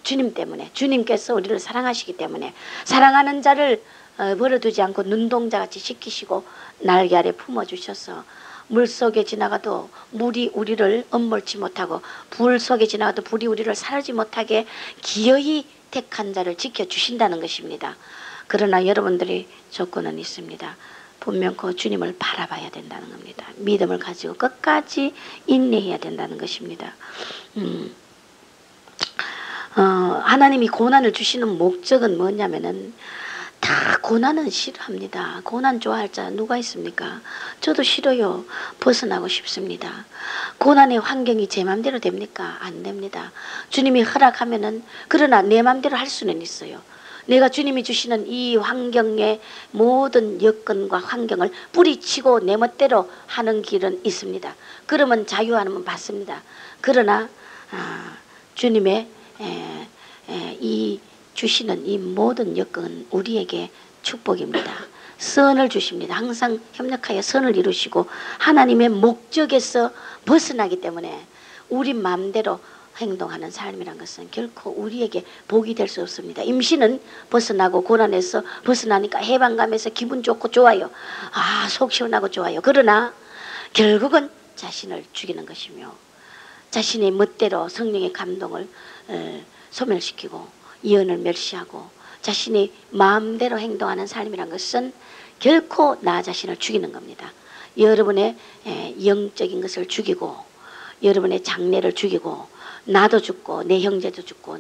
주님 때문에, 주님께서 우리를 사랑하시기 때문에 사랑하는 자를 버려두지 않고 눈동자같이 지키시고 날개 아래 품어주셔서 물속에 지나가도 물이 우리를 엄몰치 못하고 불 속에 지나가도 불이 우리를 사르지 못하게 기어이 택한 자를 지켜주신다는 것입니다. 그러나 여러분들이 조건은 있습니다. 분명 그 주님을 바라봐야 된다는 겁니다. 믿음을 가지고 끝까지 인내해야 된다는 것입니다. 하나님이 고난을 주시는 목적은 뭐냐면은 다 고난은 싫어합니다. 고난 좋아할 자 누가 있습니까? 저도 싫어요. 벗어나고 싶습니다. 고난의 환경이 제 맘대로 됩니까? 안 됩니다. 주님이 허락하면은, 그러나 내 맘대로 할 수는 있어요. 내가 주님이 주시는 이 환경의 모든 여건과 환경을 뿌리치고 내 멋대로 하는 길은 있습니다. 그러면 자유하면 받습니다. 그러나 주님의 이 주시는 이 모든 여건은 우리에게 축복입니다. 선을 주십니다. 항상 협력하여 선을 이루시고 하나님의 목적에서 벗어나기 때문에 우리 마음대로 행동하는 삶이란 것은 결코 우리에게 복이 될 수 없습니다. 임신은 벗어나고 고난에서 벗어나니까 해방감에서 기분 좋고 좋아요. 속 시원하고 좋아요. 그러나 결국은 자신을 죽이는 것이며 자신의 멋대로 성령의 감동을 소멸시키고 예언을 멸시하고 자신이 마음대로 행동하는 삶이란 것은 결코 나 자신을 죽이는 겁니다. 여러분의 영적인 것을 죽이고 여러분의 장래를 죽이고 나도 죽고 내 형제도 죽고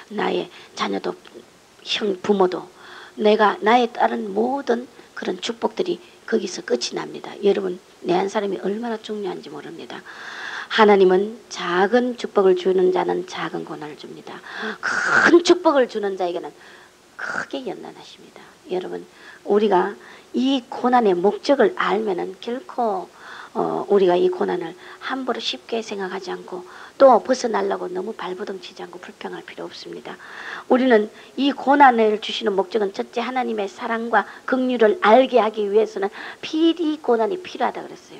나의 자녀도 부모도 나에 따른 모든 그런 축복들이 거기서 끝이 납니다. 여러분, 내 한 사람이 얼마나 중요한지 모릅니다. 하나님은 작은 축복을 주는 자는 작은 고난을 줍니다. 큰 축복을 주는 자에게는 크게 연단하십니다. 여러분, 우리가 이 고난의 목적을 알면은 결코 우리가 이 고난을 함부로 쉽게 생각하지 않고 또 벗어나려고 너무 발버둥 치지 않고 불평할 필요 없습니다. 우리는 이 고난을 주시는 목적은 첫째 하나님의 사랑과 긍휼을 알게 하기 위해서는 필히 고난이 필요하다 그랬어요.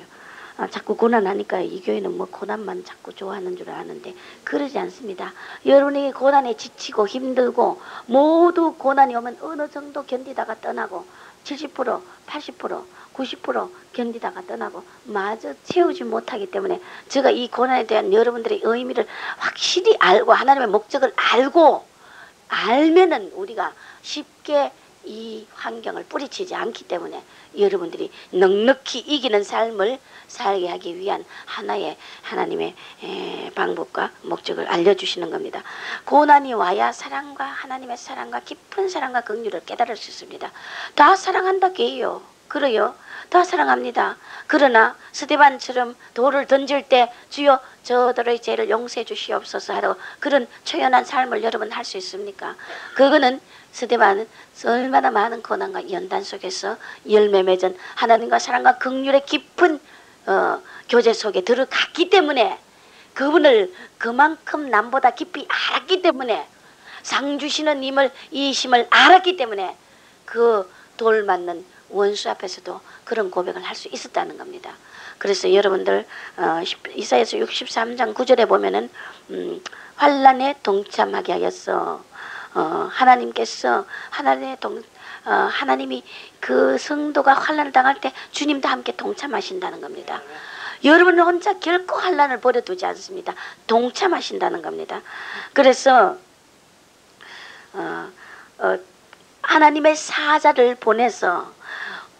자꾸 고난하니까 이 교회는 뭐 고난만 자꾸 좋아하는 줄 아는데 그러지 않습니다. 여러분이 고난에 지치고 힘들고 모두 고난이 오면 어느 정도 견디다가 떠나고 70%, 80%, 90% 견디다가 떠나고 마저 채우지 못하기 때문에 제가 이 고난에 대한 여러분들의 의미를 확실히 알고 하나님의 목적을 알면은 우리가 쉽게 이 환경을 뿌리치지 않기 때문에 여러분들이 넉넉히 이기는 삶을 살게 하기 위한 하나님의 방법과 목적을 알려주시는 겁니다. 고난이 와야 하나님의 사랑과 깊은 사랑과 긍휼을 깨달을 수 있습니다. 다 사랑한다 게요. 그래요. 다 사랑합니다. 그러나 스데반처럼 돌을 던질 때 주여 저들의 죄를 용서해 주시옵소서 하고 그런 초연한 삶을 여러분 할 수 있습니까? 그거는 스데반은 얼마나 많은 고난과 연단 속에서 열매 맺은 하나님과 사랑과 긍휼의 깊은 교제 속에 들어갔기 때문에 그분을 그만큼 남보다 깊이 알았기 때문에 상 주시는 이 심을 알았기 때문에 그 돌 맞는 원수 앞에서도 그런 고백을 할 수 있었다는 겁니다. 그래서 여러분들 이사야서 63장 9절에 보면은 환난에 동참하게 하였어. 하나님께서 하나님이 그 성도가 환난을 당할 때 주님도 함께 동참하신다는 겁니다. 여러분은 혼자 결코 환난을 버려두지 않습니다. 동참하신다는 겁니다. 그래서 하나님의 사자를 보내서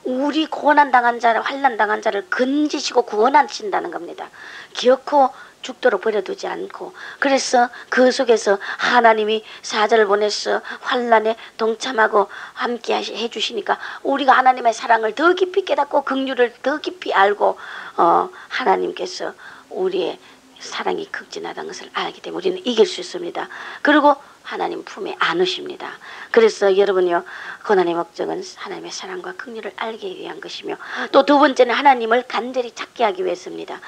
우리 고난당한 자를 환난당한 자를 건지시고 구원하신다는 겁니다. 기어코 죽도록 버려두지 않고 그래서 그 속에서 하나님이 사자를 보내서 환난에 동참하고 함께 해주시니까 우리가 하나님의 사랑을 더 깊이 깨닫고 긍휼을 더 깊이 알고 하나님께서 우리의 사랑이 극진하다는 것을 알기 때문에 우리는 이길 수 있습니다. 그리고 하나님 품에 안으십니다. 그래서 여러분요, 고난의 목적은 하나님의 사랑과 긍휼을 알기 위한 것이며 또 두 번째는 하나님을 간절히 찾게 하기 위해서입니다.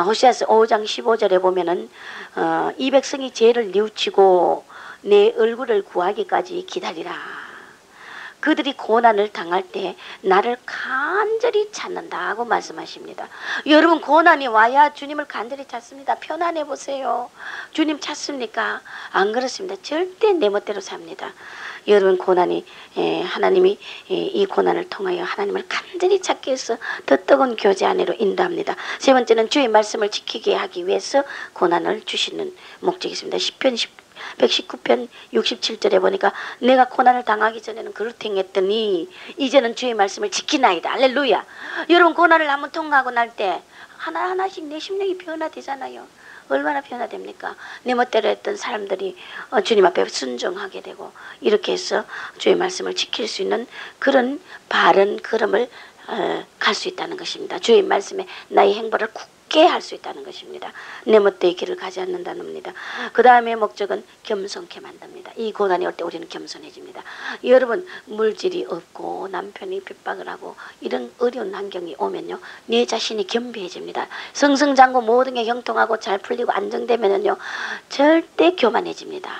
호세아서 5장 15절에 보면은 이 백성이 죄를 뉘우치고 내 얼굴을 구하기까지 기다리라. 그들이 고난을 당할 때 나를 간절히 찾는다고 말씀하십니다. 여러분, 고난이 와야 주님을 간절히 찾습니다. 편안해 보세요. 주님 찾습니까? 안 그렇습니다. 절대 내 멋대로 삽니다. 여러분, 고난이 하나님이 이 고난을 통하여 하나님을 간절히 찾기 위해서 더 뜨거운 교제 안으로 인도합니다. 세 번째는 주의 말씀을 지키게 하기 위해서 고난을 주시는 목적이 있습니다. 시편 119편 67절에 보니까 내가 고난을 당하기 전에는 그렇게 행했더니 이제는 주의 말씀을 지키나이다. 할렐루야. 여러분, 고난을 한번 통과하고 날 때 하나하나씩 내 심령이 변화되잖아요. 얼마나 변화됩니까? 내 멋대로 했던 사람들이 주님 앞에 순종하게 되고, 이렇게 해서 주의 말씀을 지킬 수 있는 그런 바른 걸음을 갈 수 있다는 것입니다. 주의 말씀에 나의 행보를 굳게 할 수 있다는 것입니다. 내 멋대의 길을 가지 않는다는 겁니다. 그 다음에 목적은 겸손케 만듭니다. 이 고난이 올 때 우리는 겸손해집니다. 여러분, 물질이 없고 남편이 핍박을 하고 이런 어려운 환경이 오면요, 내 자신이 겸비해집니다. 성승장구 모든 게 형통하고 잘 풀리고 안정되면요, 절대 교만해집니다.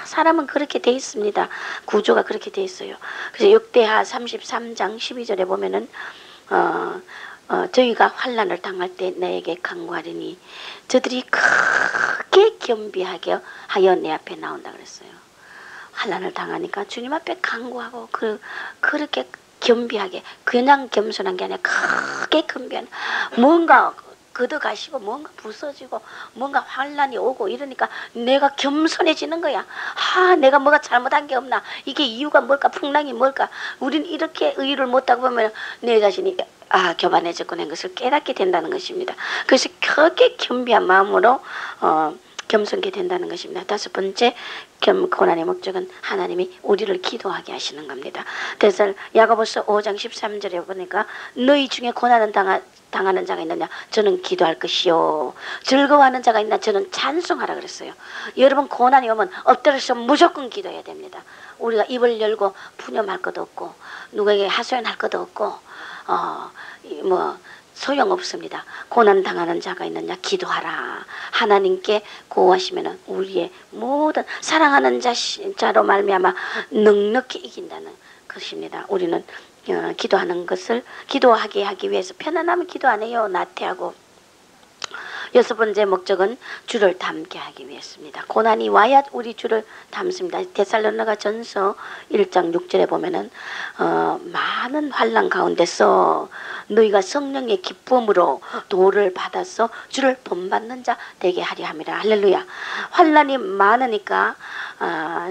사람은 그렇게 돼 있습니다. 구조가 그렇게 돼 있어요. 그래서 역대하 33장 12절에 보면은 저희가 환난을 당할 때 내게 간구하리니 저들이 크게 겸비하게 하여 내 앞에 나온다 그랬어요. 환난을 당하니까 주님 앞에 간구하고 그렇게 겸비하게, 그냥 겸손한 게 아니라 크게 겸비하는, 뭔가 걷어가시고 뭔가 부서지고 뭔가 환난이 오고 이러니까 내가 겸손해지는 거야. 내가 뭐가 잘못한 게 없나, 이게 이유가 뭘까, 풍랑이 뭘까. 우린 이렇게 의의를 못하고 보면 내 자신이 교만해졌구나, 것을 깨닫게 된다는 것입니다. 그래서 크게 겸비한 마음으로 겸손게 된다는 것입니다. 다섯 번째 고난의 목적은 하나님이 우리를 기도하게 하시는 겁니다. 그래서 야고보서 5장 13절에 보니까 너희 중에 고난을 당하는 자가 있느냐, 저는 기도할 것이요, 즐거워하는 자가 있나, 저는 찬송하라 그랬어요. 여러분, 고난이 오면 엎드려서 무조건 기도해야 됩니다. 우리가 입을 열고 푸념할 것도 없고 누구에게 하소연할 것도 없고 소용없습니다. 고난 당하는 자가 있느냐, 기도하라. 하나님께 고하시면 우리의 모든 사랑하는 자로 말미암아 넉넉히 이긴다는 것입니다. 우리는 기도하는 것을 기도하게 하기 위해서 편안하면 기도 안 해요. 나태하고. 여섯 번째 목적은 주를 닮게 하기 위해서입니다. 고난이 와야 우리 주를 닮습니다. 데살로니가 전서 1장 6절에 보면은 많은 환난 가운데서 너희가 성령의 기쁨으로 도를 받아서 주를 본받는 자 되게 하려 함이라. 할렐루야. 환난이 많으니까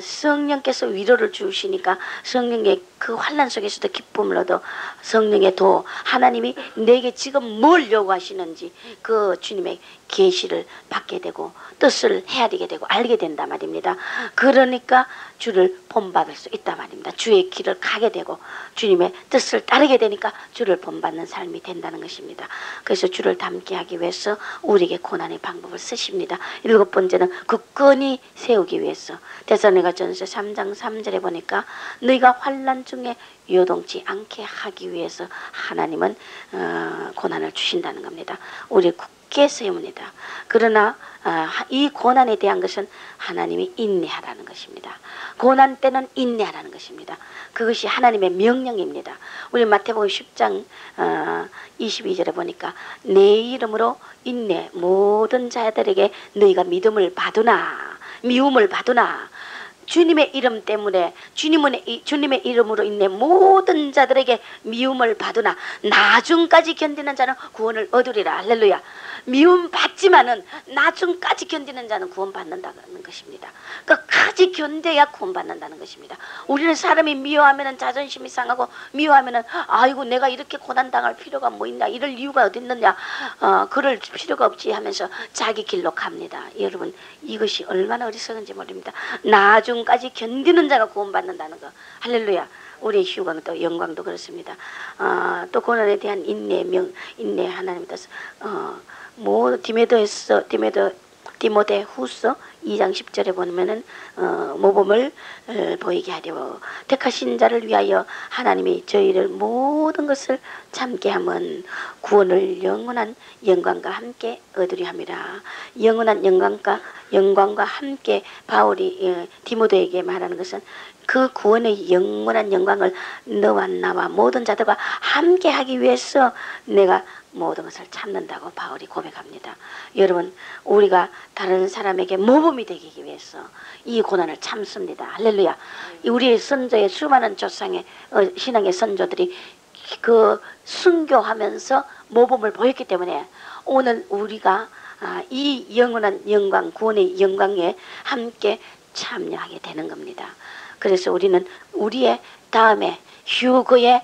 성령께서 위로를 주시니까 성령의 그 환난 속에서도 기쁨을 얻어 성령의 도, 하나님이 내게 지금 뭘 요구하시는지 그 주님의 계시를 받게 되고 뜻을 헤아리게 되고 알게 된단 말입니다. 그러니까 주를 본받을 수 있단 말입니다. 주의 길을 가게 되고 주님의 뜻을 따르게 되니까 주를 본받는 삶이 된다는 것입니다. 그래서 주를 닮게 하기 위해서 우리에게 고난의 방법을 쓰십니다. 일곱 번째는 굳건히 세우기 위해서 데살로니가 전서 3장 3절에 보니까 너희가 환난 중에 요동치 않게 하기 위해서 하나님은 고난을 주신다는 겁니다. 우리 굳게 세웁니다. 그러나 이 고난에 대한 것은 하나님이 인내하라는 것입니다. 고난 때는 인내하라는 것입니다. 그것이 하나님의 명령입니다. 우리 마태복음 10장 22절에 보니까 내 이름으로 인내 모든 자들에게 너희가 믿음을 받으나, 미움을 받으나, 주님의 이름 때문에 주님의 이름으로 인해 모든 자들에게 미움을 받으나 나중까지 견디는 자는 구원을 얻으리라. 할렐루야. 미움 받지만은 나중까지 견디는 자는 구원받는다는 것입니다. 끝까지 견뎌야 구원받는다는 것입니다. 우리는 사람이 미워하면은 자존심이 상하고 미워하면은 아이고 내가 이렇게 고난당할 필요가 뭐 있나, 이럴 이유가 어디 있느냐, 그럴 필요가 없지 하면서 자기 길로 갑니다. 여러분, 이것이 얼마나 어리석은지 모릅니다. 나중까지 견디는 자가 구원받는다는 거. 할렐루야. 우리의 휴강도 영광도 그렇습니다. 또 고난에 대한 인내 하나님 뜻. 디메도 디모데 후서 2장 10절에 보면은 모범을 보이게 하려 택하신 자를 위하여 하나님이 저희를 모든 것을 참게 함은 구원을 영원한 영광과 함께 얻으려 함이라. 영원한 영광과 함께 바울이 디모데에게 말하는 것은 그 구원의 영원한 영광을 너와 나와 모든 자들과 함께 하기 위해서 내가 모든 것을 참는다고 바울이 고백합니다. 여러분, 우리가 다른 사람에게 모범이 되기 위해서 이 고난을 참습니다. 할렐루야. 우리의 선조의 수많은 조상의 신앙의 선조들이 그 순교하면서 모범을 보였기 때문에 오늘 우리가 이 영원한 영광, 구원의 영광에 함께 참여하게 되는 겁니다. 그래서 우리는 우리의 다음에 휴거에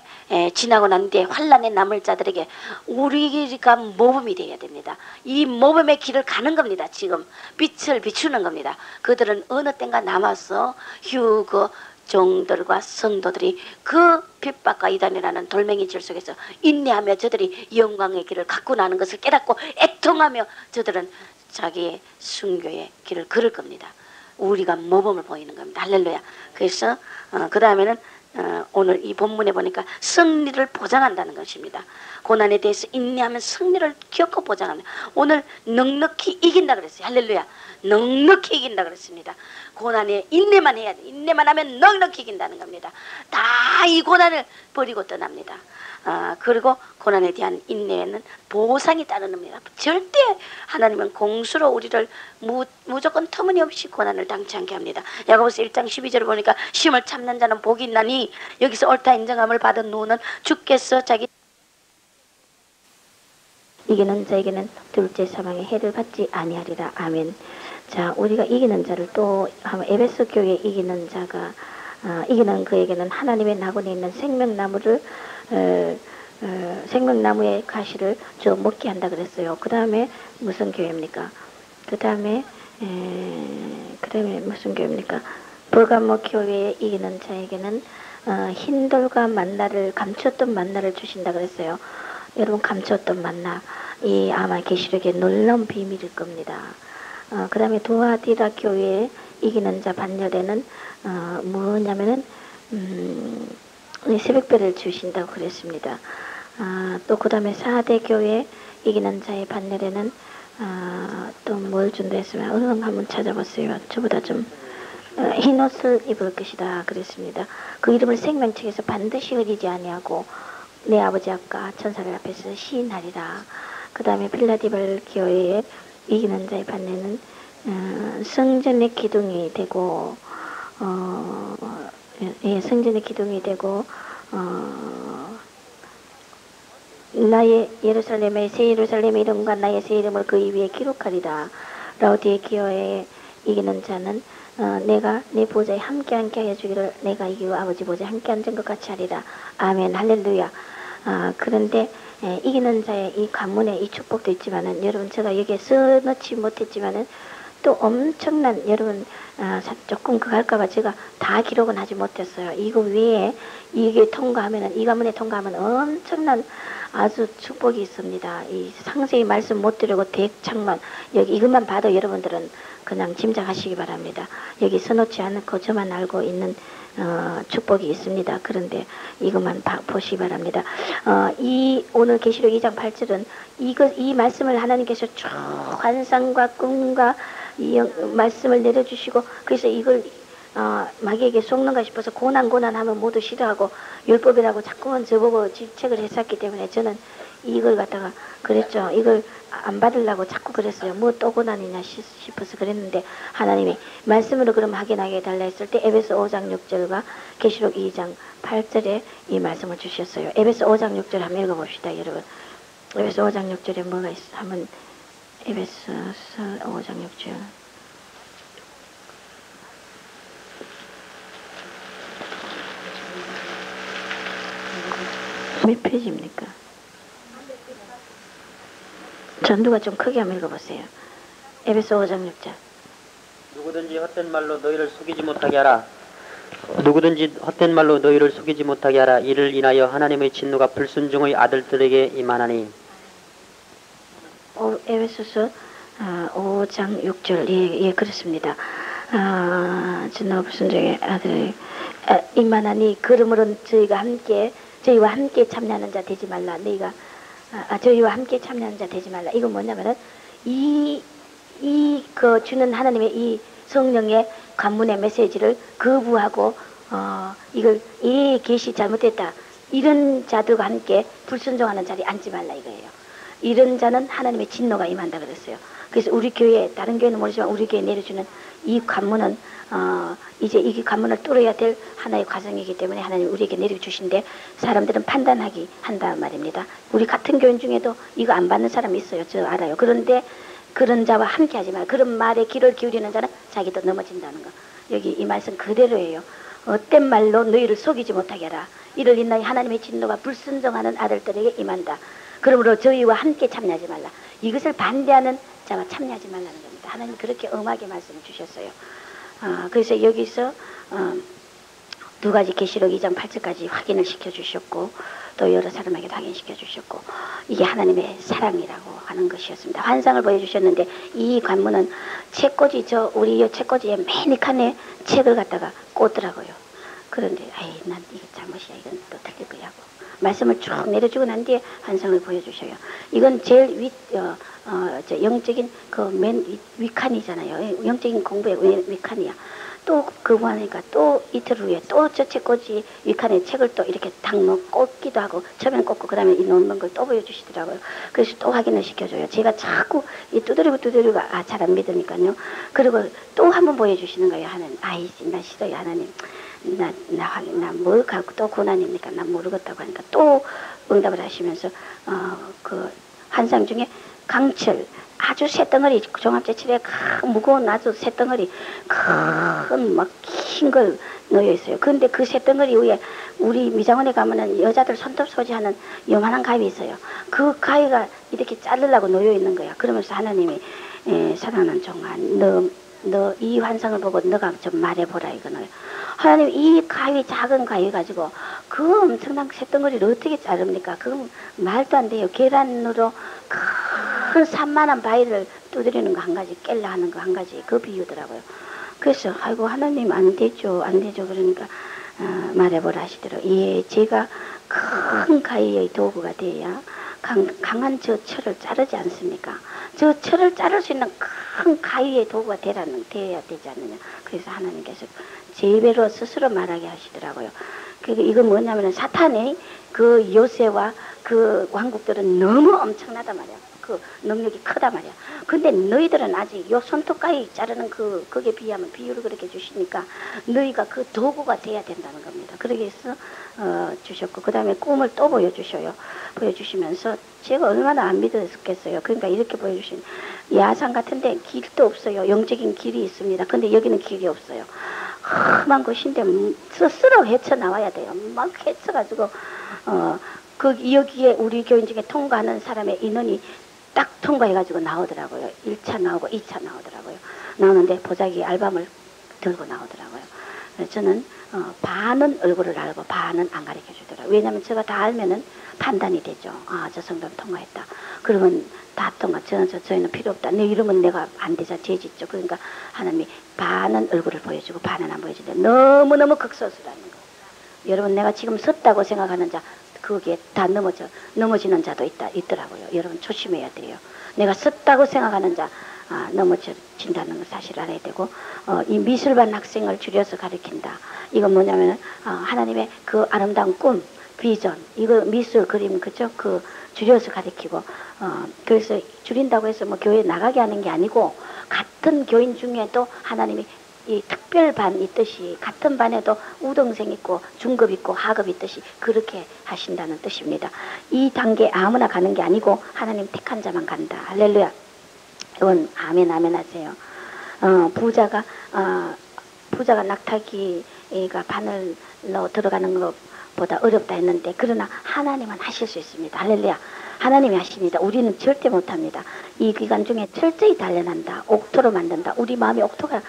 지나고 난 뒤에 환란에 남을 자들에게 우리가 모범이 되어야 됩니다. 이 모범의 길을 가는 겁니다. 지금 빛을 비추는 겁니다. 그들은 어느 땐가 남아서 휴거 종들과 성도들이 그 핍박과 이단이라는 돌멩이 질 속에서 인내하며 저들이 영광의 길을 갖고 나는 것을 깨닫고 애통하며 저들은 자기의 순교의 길을 걸을 겁니다. 우리가 모범을 보이는 겁니다. 할렐루야. 그래서 그 다음에는 오늘 이 본문에 보니까 승리를 보장한다는 것입니다. 고난에 대해서 인내하면 승리를 기어코 보장합니다. 오늘 넉넉히 이긴다 그랬어요. 할렐루야. 넉넉히 이긴다 그랬습니다. 고난에 인내만 해야 돼. 인내만 하면 넉넉히 이긴다는 겁니다. 다 이 고난을 버리고 떠납니다. 그리고 고난에 대한 인내에는 보상이 따르는 절대 하나님은 공수로 우리를 무조건 터무니없이 고난을 당치 않게 합니다. 야고보서 1장 12절을 보니까 시험을 참는 자는 복이 있나니 여기서 옳다 인정함을 받은 누는 주께서 자기 이기는 자에게는 둘째 사망의 해를 받지 아니하리라. 아멘. 자, 우리가 이기는 자를 또 에베소 교회 이기는 자가 이기는 그에게는 하나님의 낙원에 있는 생명나무를 생명나무의 가시를 저 먹게 한다 그랬어요. 그 다음에 무슨 교회입니까? 그 다음에 무슨 교회입니까? 버가모 교회에 이기는 자에게는 흰돌과 만나를 감췄던 만나를 주신다 그랬어요. 여러분, 감췄던 만나, 이 아마 계시록의 놀라운 비밀일 겁니다. 그 다음에 두아디라 교회에 이기는 자 반열에는 뭐냐면은 새벽별을 주신다고 그랬습니다. 또 그 다음에 사대 교회 이기는 자의 반열에는 또 뭘 준다 했으면 얼른 한번 찾아봤어요. 저보다 좀 흰 옷을 입을 것이다 그랬습니다. 그 이름을 생명책에서 반드시 흐리지 아니하고 내 아버지 앞과 천사들 앞에서 시인하리라. 그 다음에 필라델피아 교회에 이기는 자의 반열에는 성전의 기둥이 되고 성전의 기둥이 되고 나의 예루살렘의 새 예루살렘의 이름과 나의 새 이름을 그 위에 기록하리라. 라오디게아에 이기는 자는 내가 내 보좌에 함께 하여 주기를 내가 이기고 아버지 보좌에 함께 앉은 것 같이 하리라. 아멘. 할렐루야. 그런데 이기는 자의 이 가문에 이 축복도 있지만은 여러분, 제가 여기에 써놓지 못했지만은 또 엄청난, 여러분 조금 그거 할까봐 제가 다 기록은 하지 못했어요. 이거 외에 이게 통과하면은, 이 가문에 통과하면 엄청난 아주 축복이 있습니다. 이 상세히 말씀 못 드리고 대창만 여기 이것만 봐도 여러분들은 그냥 짐작하시기 바랍니다. 여기 써놓지 않고 저만 알고 있는 축복이 있습니다. 그런데 이것만 보시기 바랍니다. 이 오늘 계시록 2장 8절은 이 말씀을 하나님께서 쭉 환상과 꿈과 이 말씀을 내려주시고, 그래서 이걸 마귀에게 속는가 싶어서 고난하면 모두 싫어하고 율법이라고 자꾸만 저보고 질책을 했었기 때문에 저는 이걸 갖다가 그랬죠. 이걸 안 받으려고 자꾸 그랬어요. 뭐 또 고난이냐 싶어서 그랬는데 하나님이 말씀으로 그럼 확인하게 달라 했을 때 에베소 5장 6절과 계시록 2장 8절에 이 말씀을 주셨어요. 에베소 5장 6절 한번 읽어봅시다, 여러분. 에베소 5장 6절에 뭐가 있어? 한번 에베소 5장 6절. 몇 페이지입니까? 전두가 좀 크게 한번 읽어보세요. 에베소 5장 6절. 누구든지 헛된 말로 너희를 속이지 못하게 하라. 이를 인하여 하나님의 진노가 불순종의 아들들에게 임하나니. 에베소서 5장 6절 예 그렇습니다. 전나 불순종의 아들 이만하니 그러므로 저희와 함께 참여하는 자 되지 말라. 너희가 저희와 함께 참여하는 자 되지 말라. 이건 뭐냐면은 그 주는 하나님의 이 성령의 관문의 메시지를 거부하고 이걸 계시 잘못됐다. 이런 자들과 함께 불순종하는 자리에 앉지 말라 이거예요. 이런 자는 하나님의 진노가 임한다 그랬어요. 그래서 우리 교회 다른 교회는 모르지만 우리 교회에 내려주는 이 관문은 이제 이 관문을 뚫어야 될 하나의 과정이기 때문에 하나님 우리에게 내려주신데 사람들은 판단하기 한단 말입니다. 우리 같은 교인 중에도 이거 안 받는 사람이 있어요. 저 알아요. 그런데 그런 자와 함께 하지 말라. 그런 말에 귀를 기울이는 자는 자기도 넘어진다는 거. 여기 이 말씀 그대로예요. 어떤 말로 너희를 속이지 못하게 하라. 이를 인하여 하나님의 진노가 불순종하는 아들들에게 임한다. 그러므로 저희와 함께 참여하지 말라. 이것을 반대하는 자와 참여하지 말라는 겁니다. 하나님 그렇게 엄하게 말씀을 주셨어요. 그래서 여기서 두 가지 계시록 2장 8절까지 확인을 시켜주셨고 또 여러 사람에게도 확인시켜 주셨고 이게 하나님의 사랑이라고 하는 것이었습니다. 환상을 보여주셨는데 이 관문은 책꽂이 우리 책꽂이에 맨 칸에 책을 갖다가 꽂더라고요. 그런데 난 이거 잘못이야. 이건 또 틀릴 거야 하고 말씀을 쭉 내려주고 난 뒤에 환상을 보여주셔요. 이건 제일 영적인 그 맨 위칸이잖아요. 영적인 공부의 위칸이야. 또 그거 하니까 또 이틀 후에 또 저 책꽂이 위칸에 책을 또 이렇게 딱 꽂기도 하고 처음에는 꽂고 그 다음에 이 놓는 걸 또 보여주시더라고요. 그래서 또 확인을 시켜줘요. 제가 자꾸 이 두드리고 잘 안 믿으니까요. 그리고 또 한 번 보여주시는 거예요. 하나님 나 싫어요. 하나님 나 뭘 갖고 또 고난입니까? 나 모르겠다고 하니까 또 응답을 하시면서 그 환상 중에 강철 아주 새덩어리 종합제철에 무거운 아주 새덩어리 큰 막 긴 걸 놓여 있어요. 그런데 그 새덩어리 위에 우리 미장원에 가면은 여자들 손톱 소지하는 요만한 가위 있어요. 그 가위가 이렇게 자르려고 놓여 있는 거야. 그러면서 하나님이 사랑하는 종아 너 이 환상을 보고 너가 좀 말해보라 이거는. 하나님 이 가위 작은 가위 가지고 그 엄청난 새덩어리를 어떻게 자릅니까? 그건 말도 안 돼요. 계란으로 큰 산만한 바위를 두드리는 거 한 가지 깰라 하는 거 한 가지 그 비유더라고요. 그래서 아이고 하나님 안 되죠 그러니까 말해보라 하시더라고요. 예, 제가 큰 가위의 도구가 돼야 강한 저 철을 자르지 않습니까? 저 철을 자를 수 있는 큰 가위의 도구가 돼야 되지 않느냐. 그래서 하나님께서 제 배로 스스로 말하게 하시더라고요. 그러니까 이건 뭐냐면 사탄의 그 요새와 그 왕국들은 너무 엄청나단 말이야. 그 능력이 크단 말이야. 근데 너희들은 아직 요 손톱가위 자르는 그게 비하면 비유를 그렇게 주시니까 너희가 그 도구가 돼야 된다는 겁니다. 그러기 위해서 주셨고 그 다음에 꿈을 또 보여주시면서 제가 얼마나 안 믿었겠어요. 그러니까 이렇게 보여주신 야산 같은데 길도 없어요. 영적인 길이 있습니다. 근데 여기는 길이 없어요. 험한 곳인데 스스로 헤쳐나와야 돼요. 막 헤쳐가지고 여기에 우리 교인 중에 통과하는 사람의 인원이 딱 통과해가지고 나오더라고요. 1차 나오고 2차 나오더라고요. 나오는데 보자기 앨범을 들고 나오더라고요. 그래서 저는 반은 얼굴을 알고 반은 안 가르쳐 주더라고요. 왜냐하면 제가 다 알면은 판단이 되죠. 저 성도는 통과했다. 그러면 다 통과. 저희는 필요 없다. 내 이름은 내가 안 되자 죄짓죠. 그러니까 하나님이 반은 얼굴을 보여주고 반은 안 보여주는데 너무너무 극소수라는 거. 여러분 내가 지금 섰다고 생각하는 자 거기에 다 넘어지는 자도 있더라고요. 여러분 조심해야 돼요. 내가 섰다고 생각하는 자 넘어진다는 걸 사실 알아야 되고 이 미술반 학생을 줄여서 가르친다. 이건 뭐냐면 하나님의 그 아름다운 꿈, 비전, 이거 미술 그림 그죠? 그 줄여서 가르치고 그래서 줄인다고 해서 뭐 교회 나가게 하는 게 아니고 같은 교인 중에도 하나님이 이 특별반 있듯이 같은 반에도 우등생 있고 중급 있고 하급 있듯이 그렇게 하신다는 뜻입니다. 이 단계 아무나 가는 게 아니고 하나님 택한 자만 간다. 할렐루야. 이건 아멘 하세요. 부자가 낙타기가 바늘로 들어가는 것보다 어렵다 했는데 그러나 하나님은 하실 수 있습니다. 할렐루야. 하나님이 하십니다. 우리는 절대 못합니다. 이 기간 중에 철저히 단련한다. 옥토로 만든다. 우리 마음이 옥토가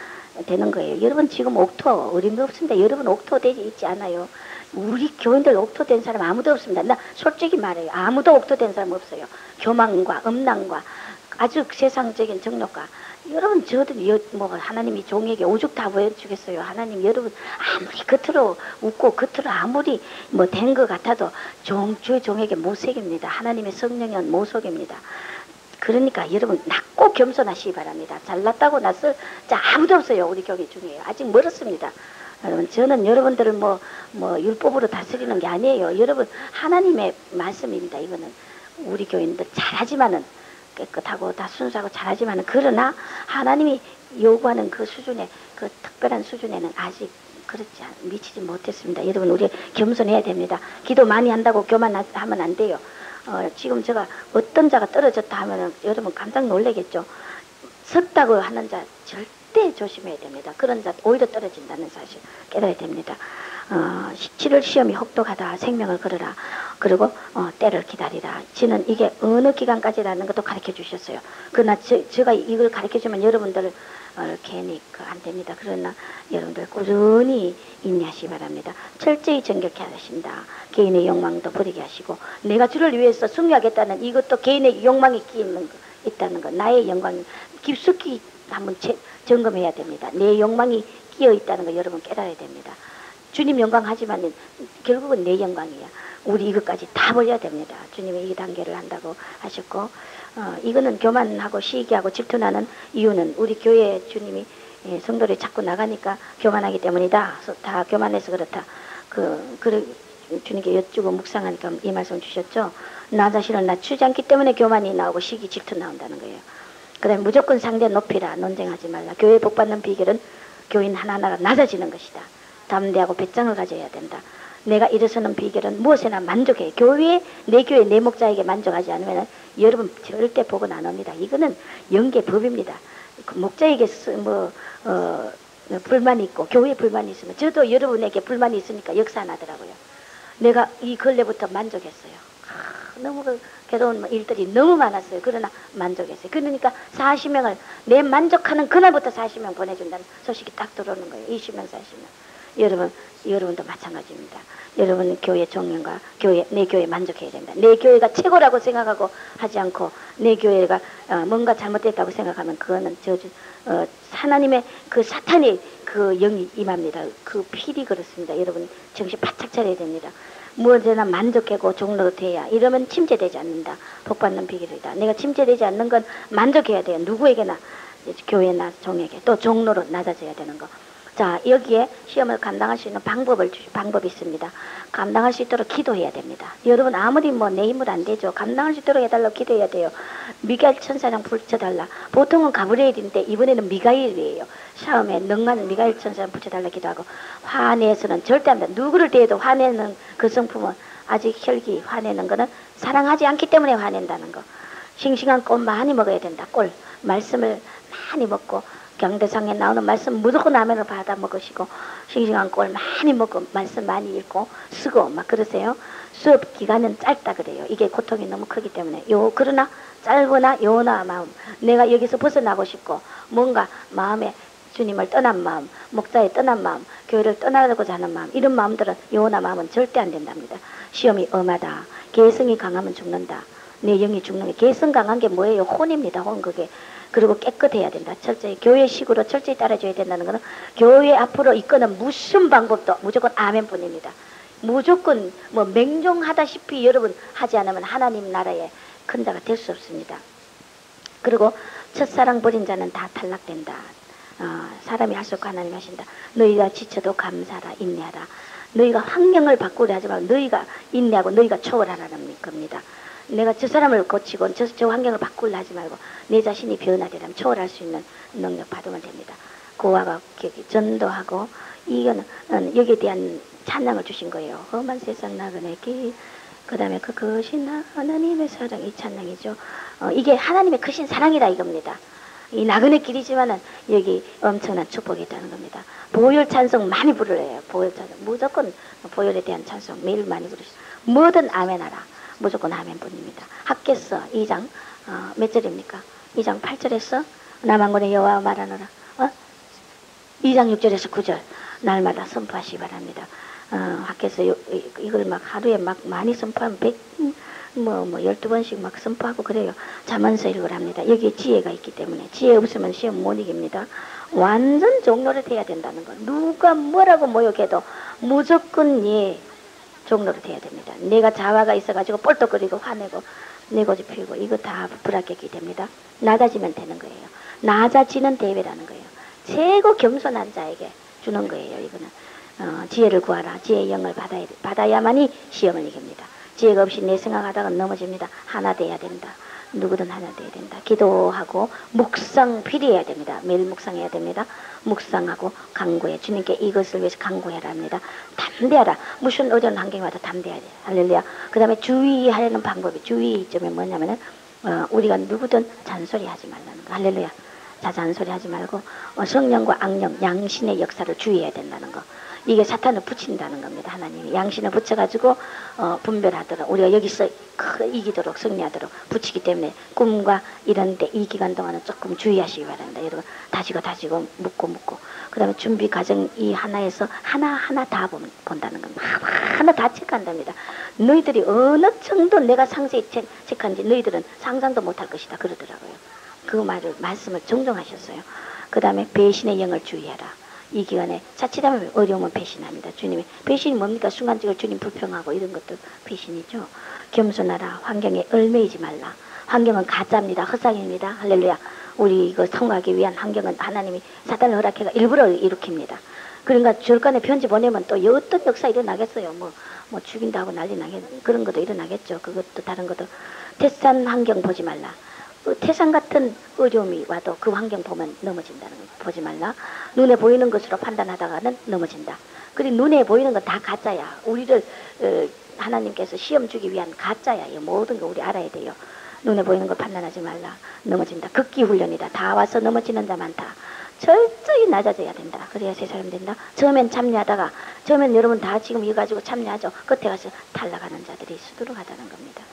되는 거예요. 여러분 지금 옥토 어림도 없습니다. 여러분 옥토 되지 있지 않아요. 우리 교인들 옥토 된 사람 아무도 없습니다. 나 솔직히 말해요. 아무도 옥토 된 사람 없어요. 교만과 음란과 아주 세상적인 정욕과 여러분 저도 뭐 하나님이 종에게 오죽 다 보여주겠어요. 하나님 여러분 아무리 겉으로 웃고 겉으로 아무리 뭐 된 것 같아도 주의 종에게 못 속입니다. 하나님의 성령은 못 속입니다. 그러니까 여러분 낮고 겸손하시기 바랍니다. 잘났다고 낯설 자 아무도 없어요. 우리 교회 중에 아직 멀었습니다. 여러분 저는 여러분들을 뭐 율법으로 다스리는 게 아니에요. 여러분 하나님의 말씀입니다. 이거는 우리 교인들 잘하지만은 깨끗하고 다 순수하고 잘하지만은 그러나 하나님이 요구하는 그 수준에 그 특별한 수준에는 아직 미치지 못했습니다. 여러분 우리 겸손해야 됩니다. 기도 많이 한다고 교만하면 안 돼요. 지금 제가 어떤 자가 떨어졌다 하면은 여러분 깜짝 놀라겠죠. 섰다고 하는 자 절대 조심해야 됩니다. 그런 자 오히려 떨어진다는 사실 깨달아야 됩니다. 7월 시험이 혹독하다. 생명을 걸어라. 그리고 때를 기다리라. 저는 이게 어느 기간까지라는 것도 가르쳐 주셨어요. 그러나 제가 이걸 가르쳐 주면 여러분들 괜히 안 됩니다. 그러나 여러분들 꾸준히 인내하시기 바랍니다. 철저히 정결케 하신다. 개인의 욕망도 버리게 하시고 내가 주를 위해서 승리하겠다는 이것도 개인의 욕망이 있다는 것. 나의 영광이 깊숙이 한번 점검해야 됩니다. 내 욕망이 끼어 있다는 거 여러분 깨달아야 됩니다. 주님 영광하지만 결국은 내 영광이야. 우리 이것까지 다 버려야 됩니다. 주님이 이 단계를 한다고 하셨고 이거는 교만하고 시기하고 질투나는 이유는 우리 교회 주님이 성도를 자꾸 나가니까 교만하기 때문이다. 다 교만해서 그렇다. 주님께 여쭈고 묵상하니까 이 말씀 주셨죠. 나 자신을 낮추지 않기 때문에 교만이 나오고 시기 질투 나온다는 거예요. 그 다음에 무조건 상대 높이라 논쟁하지 말라. 교회 복받는 비결은 교인 하나하나가 낮아지는 것이다. 담대하고 배짱을 가져야 된다. 내가 일어서는 비결은 무엇에나 만족해. 내 교회 내 목자에게 만족하지 않으면 여러분 절대 복은 안 옵니다. 이거는 영계법입니다. 그 목자에게 불만이 있고 교회에 불만이 있으면 저도 여러분에게 불만이 있으니까 역사 나더라고요. 내가 이 근래부터 만족했어요. 너무 괴로운 일들이 너무 많았어요. 그러나 만족했어요. 그러니까 40명을 내 만족하는 그날부터 40명 보내준다는 소식이 딱 들어오는 거예요. 20명 40명. 여러분도 마찬가지입니다. 여러분 교회 종령과 내 교회 만족해야 됩니다. 내 교회가 최고라고 생각하고 하지 않고 내 교회가 뭔가 잘못됐다고 생각하면 그거는 하나님의 그 사탄의 그 영이 임합니다. 그 필이 그렇습니다. 여러분 정신 바짝 차려야 됩니다. 무엇에나 만족하고 종로로 돼야 이러면 침체되지 않는다. 복받는 비결이다. 내가 침체되지 않는 건 만족해야 돼요. 누구에게나 교회나 종에게 또 종로로 낮아져야 되는 거. 자 여기에 시험을 감당할 수 있는 방법이 있습니다. 감당할 수 있도록 기도해야 됩니다. 여러분 아무리 내 힘으로 안 되죠. 감당할 수 있도록 해달라고 기도해야 돼요. 미가엘 천사장 붙여달라. 보통은 가브리엘인데 이번에는 미가엘이에요. 처음에 능한 미가엘 천사장 붙여달라 기도하고 화내서는 절대 안 된다. 누구를 대해도 화내는 그 성품은 아직 혈기 화내는 거는 사랑하지 않기 때문에 화낸다는 거. 싱싱한 꿀 많이 먹어야 된다. 꿀 말씀을 많이 먹고 경대상에 나오는 말씀 무조건 라면을 받아 먹으시고 싱싱한 꿀 많이 먹고 말씀 많이 읽고 쓰고 막 그러세요. 수업 기간은 짧다 그래요. 이게 고통이 너무 크기 때문에 그러나 짧으나 요나 마음 내가 여기서 벗어나고 싶고 뭔가 마음에 주님을 떠난 마음 목자에 떠난 마음 교회를 떠나려고자 하는 마음 이런 마음들은 요나 마음은 절대 안 된답니다. 시험이 엄하다. 개성이 강하면 죽는다. 내 영이 죽는 게 개성 강한 게 뭐예요? 혼입니다. 혼 그게. 그리고 깨끗해야 된다. 철저히 교회식으로 철저히 따라줘야 된다는 것은 교회 앞으로 이끄는 무슨 방법도 무조건 아멘뿐입니다. 무조건 맹종하다시피 여러분 하지 않으면 하나님 나라의 큰 자가 될 수 없습니다. 그리고 첫사랑 버린 자는 다 탈락된다. 사람이 할 수 없고 하나님 하신다. 너희가 지쳐도 감사하라 인내하라. 너희가 환경을 바꾸려 하지 말고 너희가 인내하고 너희가 초월하라는 겁니다. 내가 저 사람을 고치고 저 환경을 바꾸려 하지 말고 내 자신이 변화되려면 초월할 수 있는 능력 받으면 됩니다. 고아가 전도하고 이거는 여기에 대한 찬양을 주신 거예요. 험한 세상 나그네길 그 다음에 그것이 하나님의 사랑 이 찬양이죠. 이게 하나님의 크신 사랑이다 이겁니다. 이 나그네길이지만은 여기 엄청난 축복이 있다는 겁니다. 보혈 찬송 많이 부르래요. 보혈 찬송 무조건 보혈에 대한 찬송 매일 많이 부르시죠. 뭐든 아멘하라. 무조건 아멘뿐입니다. 학개서 2장 몇 절입니까? 2장 8절에서 남한군의 여호와 말하노라. 2장 6절에서 9절 날마다 선포하시기 바랍니다. 학개서 이걸 막 하루에 막 많이 선포하면 뭐 12번씩 막 선포하고 그래요. 자문서 읽으랍니다. 여기에 지혜가 있기 때문에. 지혜 없으면 시험 못 이깁니다. 완전 종로릇 해야 된다는 거. 누가 뭐라고 모욕해도 무조건 종로릇 해야 됩니다. 내가 자화가 있어가지고 뻘떡거리고 화내고 내고지 피우고 이거 다 불합격이 됩니다. 낮아지면 되는 거예요. 낮아지는 대회라는 거예요. 최고 겸손한 자에게 주는 거예요. 이거는 지혜를 구하라. 지혜의 영을 받아야만이 시험을 이깁니다. 지혜가 없이 내 생각하다가 넘어집니다. 하나 돼야 된다. 누구든 하나 돼야 된다. 기도하고 묵상 필요해야 됩니다. 매일 묵상해야 됩니다. 묵상하고 간구해. 주님께 이것을 위해서 간구해라 합니다. 담대하라. 무슨 어려운 환경이 와도 담대해야 돼요. 할렐루야. 그 다음에 주의하려는 방법이 주의점이 뭐냐면은 우리가 누구든 잔소리하지 말라는 거. 할렐루야. 자, 잔소리하지 말고 성령과 악령, 양신의 역사를 주의해야 된다는 거. 이게 사탄을 붙인다는 겁니다. 하나님이 양신을 붙여가지고 분별하도록 우리가 여기서 이기도록 승리하도록 붙이기 때문에 꿈과 이런 데 이 기간 동안은 조금 주의하시기 바랍니다. 여러분 다지고 묻고 그 다음에 준비 과정 이 하나에서 하나하나 다 본다는 겁니다. 하나 다 체크한답니다. 너희들이 어느 정도 내가 상세히 체크한지 너희들은 상상도 못할 것이다 그러더라고요. 그 말씀을 정정하셨어요. 그 다음에 배신의 영을 주의하라. 이 기간에 자칫하면 어려우면 배신합니다. 주님이 배신이 뭡니까? 순간적으로 주님 불평하고 이런 것도 배신이죠. 겸손하라. 환경에 얽매이지 말라. 환경은 가짜입니다. 허상입니다. 할렐루야. 우리 이거 성공하기 위한 환경은 하나님이 사단을 허락해가 일부러 일으킵니다. 그러니까 절간에 편지 보내면 또 어떤 역사 일어나겠어요. 뭐 죽인다고 난리 나겠 그런 것도 일어나겠죠. 그것도 다른 것도 태산 환경 보지 말라. 태산 같은 어려움이 와도 그 환경 보면 넘어진다는 거 보지 말라. 눈에 보이는 것으로 판단하다가는 넘어진다. 그리고 눈에 보이는 건 다 가짜야. 우리를 하나님께서 시험 주기 위한 가짜야. 이 모든 거 우리 알아야 돼요. 눈에 보이는 거 판단하지 말라. 넘어진다. 극기 훈련이다. 다 와서 넘어지는 자 많다. 철저히 낮아져야 된다. 그래야 새 사람 된다. 처음엔 참여하다가 처음엔 여러분 다 지금 이거 가지고 참여하죠. 끝에 가서 탈락하는 자들이 수두룩하다는 겁니다.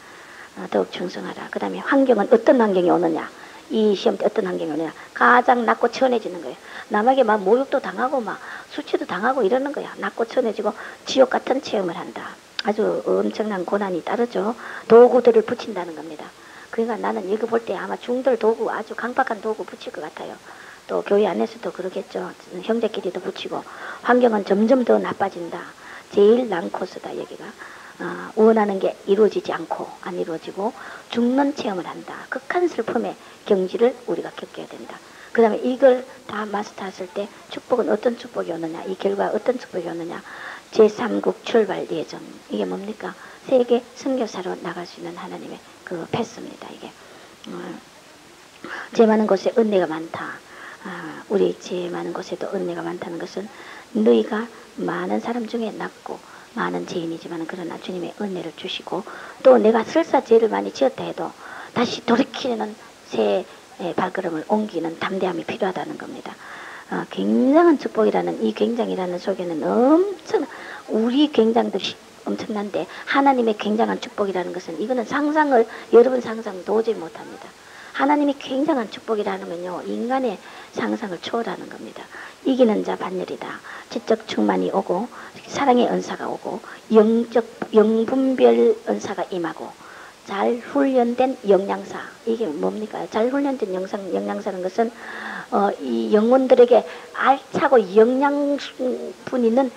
더욱 충성하라. 그 다음에 환경은 어떤 환경이 오느냐. 이 시험 때 어떤 환경이 오느냐. 가장 낮고 천해지는 거예요. 남에게 막 모욕도 당하고 막 수치도 당하고 이러는 거야. 낮고 천해지고 지옥 같은 체험을 한다. 아주 엄청난 고난이 따르죠. 도구들을 붙인다는 겁니다. 그러니까 나는 이거 볼 때 아마 중들 도구 아주 강박한 도구 붙일 것 같아요. 또 교회 안에서도 그러겠죠. 형제끼리도 붙이고 환경은 점점 더 나빠진다. 제일 난 코스다 여기가. 원하는 게 이루어지지 않고 안 이루어지고 죽는 체험을 한다. 극한 슬픔의 경지를 우리가 겪어야 된다. 그 다음에 이걸 다 마스터했을 때 축복은 어떤 축복이 오느냐. 이 결과 어떤 축복이 오느냐. 제3국 출발 예정. 이게 뭡니까? 세계 선교사로 나갈 수 있는 하나님의 그 패스입니다. 이게 제 많은 곳에 은혜가 많다. 우리 제 많은 곳에도 은혜가 많다는 것은 너희가 많은 사람 중에 낫고 많은 죄인이지만 그러나 주님의 은혜를 주시고 또 내가 설사 죄를 많이 지었다 해도 다시 돌이키는 새 발걸음을 옮기는 담대함이 필요하다는 겁니다. 굉장한 축복이라는 이 굉장이라는 속에는 엄청 우리 굉장도 엄청난데 하나님의 굉장한 축복이라는 것은 이거는 상상을 여러분 상상 도저히 못합니다. 하나님이 굉장한 축복이라는 건요 인간의 상상을 초월하는 겁니다. 이기는 자 반열이다. 지적 충만이 오고 사랑의 은사가 오고 영분별 은사가 임하고 잘 훈련된 영양사. 이게 뭡니까? 잘 훈련된 영양사는 것은 이 영혼들에게 알차고 영양분 있는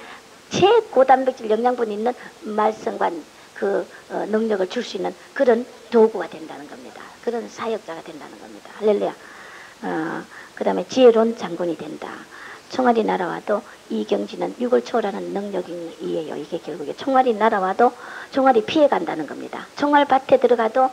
최고단백질 영양분 있는 말씀과 그 능력을 줄 수 있는 그런 도구가 된다는 겁니다. 그런 사역자가 된다는 겁니다. 할렐루야. 그 다음에 지혜로운 장군이 된다. 총알이 날아와도 이 경지는 육을 초월하는 능력이에요. 이게 결국에 총알이 날아와도 총알이 피해간다는 겁니다. 총알밭에 들어가도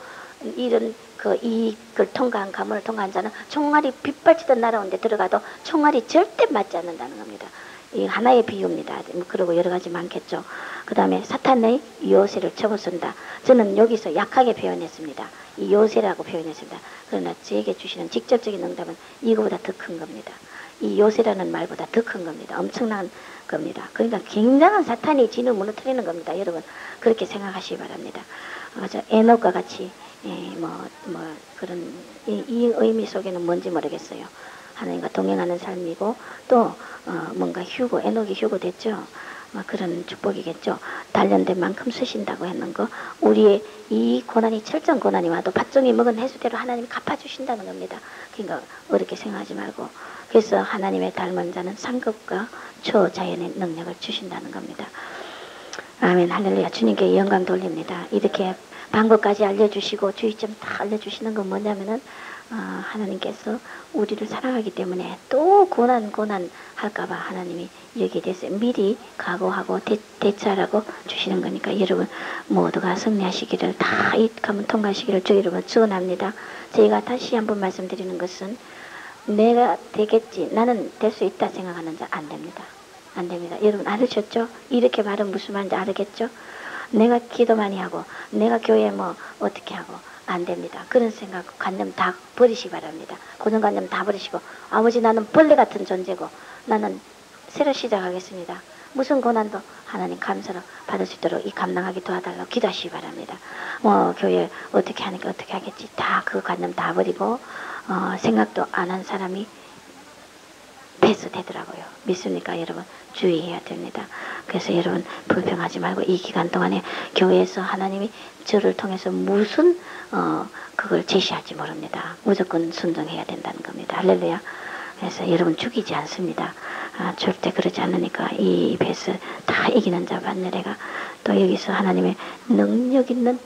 이런 이걸 통과한 가문을 통과한 자는 총알이 빗발치듯 날아오는데 들어가도 총알이 절대 맞지 않는다는 겁니다. 이 하나의 비유입니다. 그리고 여러 가지 많겠죠. 그 다음에 사탄의 요새를 접어쓴다. 저는 여기서 약하게 표현했습니다. 이 요새라고 표현했습니다. 그러나 저에게 주시는 직접적인 응답은 이거보다 더 큰 겁니다. 이 요새라는 말보다 더 큰 겁니다. 엄청난 겁니다. 그러니까 굉장한 사탄이 진을 무너뜨리는 겁니다. 여러분 그렇게 생각하시기 바랍니다. 에녹과 같이 그런 이 의미 속에는 뭔지 모르겠어요. 하나님과 동행하는 삶이고 또 뭔가 에녹이 휴고 됐죠. 그런 축복이겠죠. 단련된 만큼 쓰신다고 했는 거, 우리의 이 고난이 철저한 고난이 와도 밭종이 먹은 해수대로 하나님이 갚아주신다는 겁니다. 그러니까 어렵게 생각하지 말고, 그래서 하나님의 닮은 자는 상급과 초자연의 능력을 주신다는 겁니다. 아멘. 할렐루야. 주님께 영광 돌립니다. 이렇게 방법까지 알려주시고 주의점 다 알려주시는 건 뭐냐면은 하나님께서 우리를 사랑하기 때문에 또 고난 할까봐 하나님이 여기에 대해서 미리 각오하고 대처하라고 주시는 거니까, 여러분 모두가 승리하시기를, 다 이 가문 통과하시기를 주 여러분 축원합니다. 제가 다시 한번 말씀드리는 것은, 내가 되겠지, 나는 될 수 있다 생각하는 자 안 됩니다. 안 됩니다. 여러분 알으셨죠? 이렇게 말은 무슨 말인지 알겠죠? 내가 기도 많이 하고, 내가 교회 뭐 어떻게 하고, 안 됩니다. 그런 생각, 관념 다 버리시기 바랍니다. 고정관념 다 버리시고, 아버지 나는 벌레 같은 존재고 나는 새로 시작하겠습니다. 무슨 고난도 하나님 감사로 받을 수 있도록 이 감당하게 도와달라고 기도하시기 바랍니다. 뭐 교회 어떻게 하니까 어떻게 하겠지, 다 그 관념 다 버리고 생각도 안 한 사람이 패스되더라고요. 믿습니까 여러분? 주의해야 됩니다. 그래서 여러분 불평하지 말고, 이 기간 동안에 교회에서 하나님이 저를 통해서 무슨 그걸 제시할지 모릅니다. 무조건 순종해야 된다는 겁니다. 할렐루야. 그래서 여러분 죽이지 않습니다. 절대 그러지 않으니까 이 입에서 다 이기는 자 반열애가 또 여기서 하나님의 능력 있는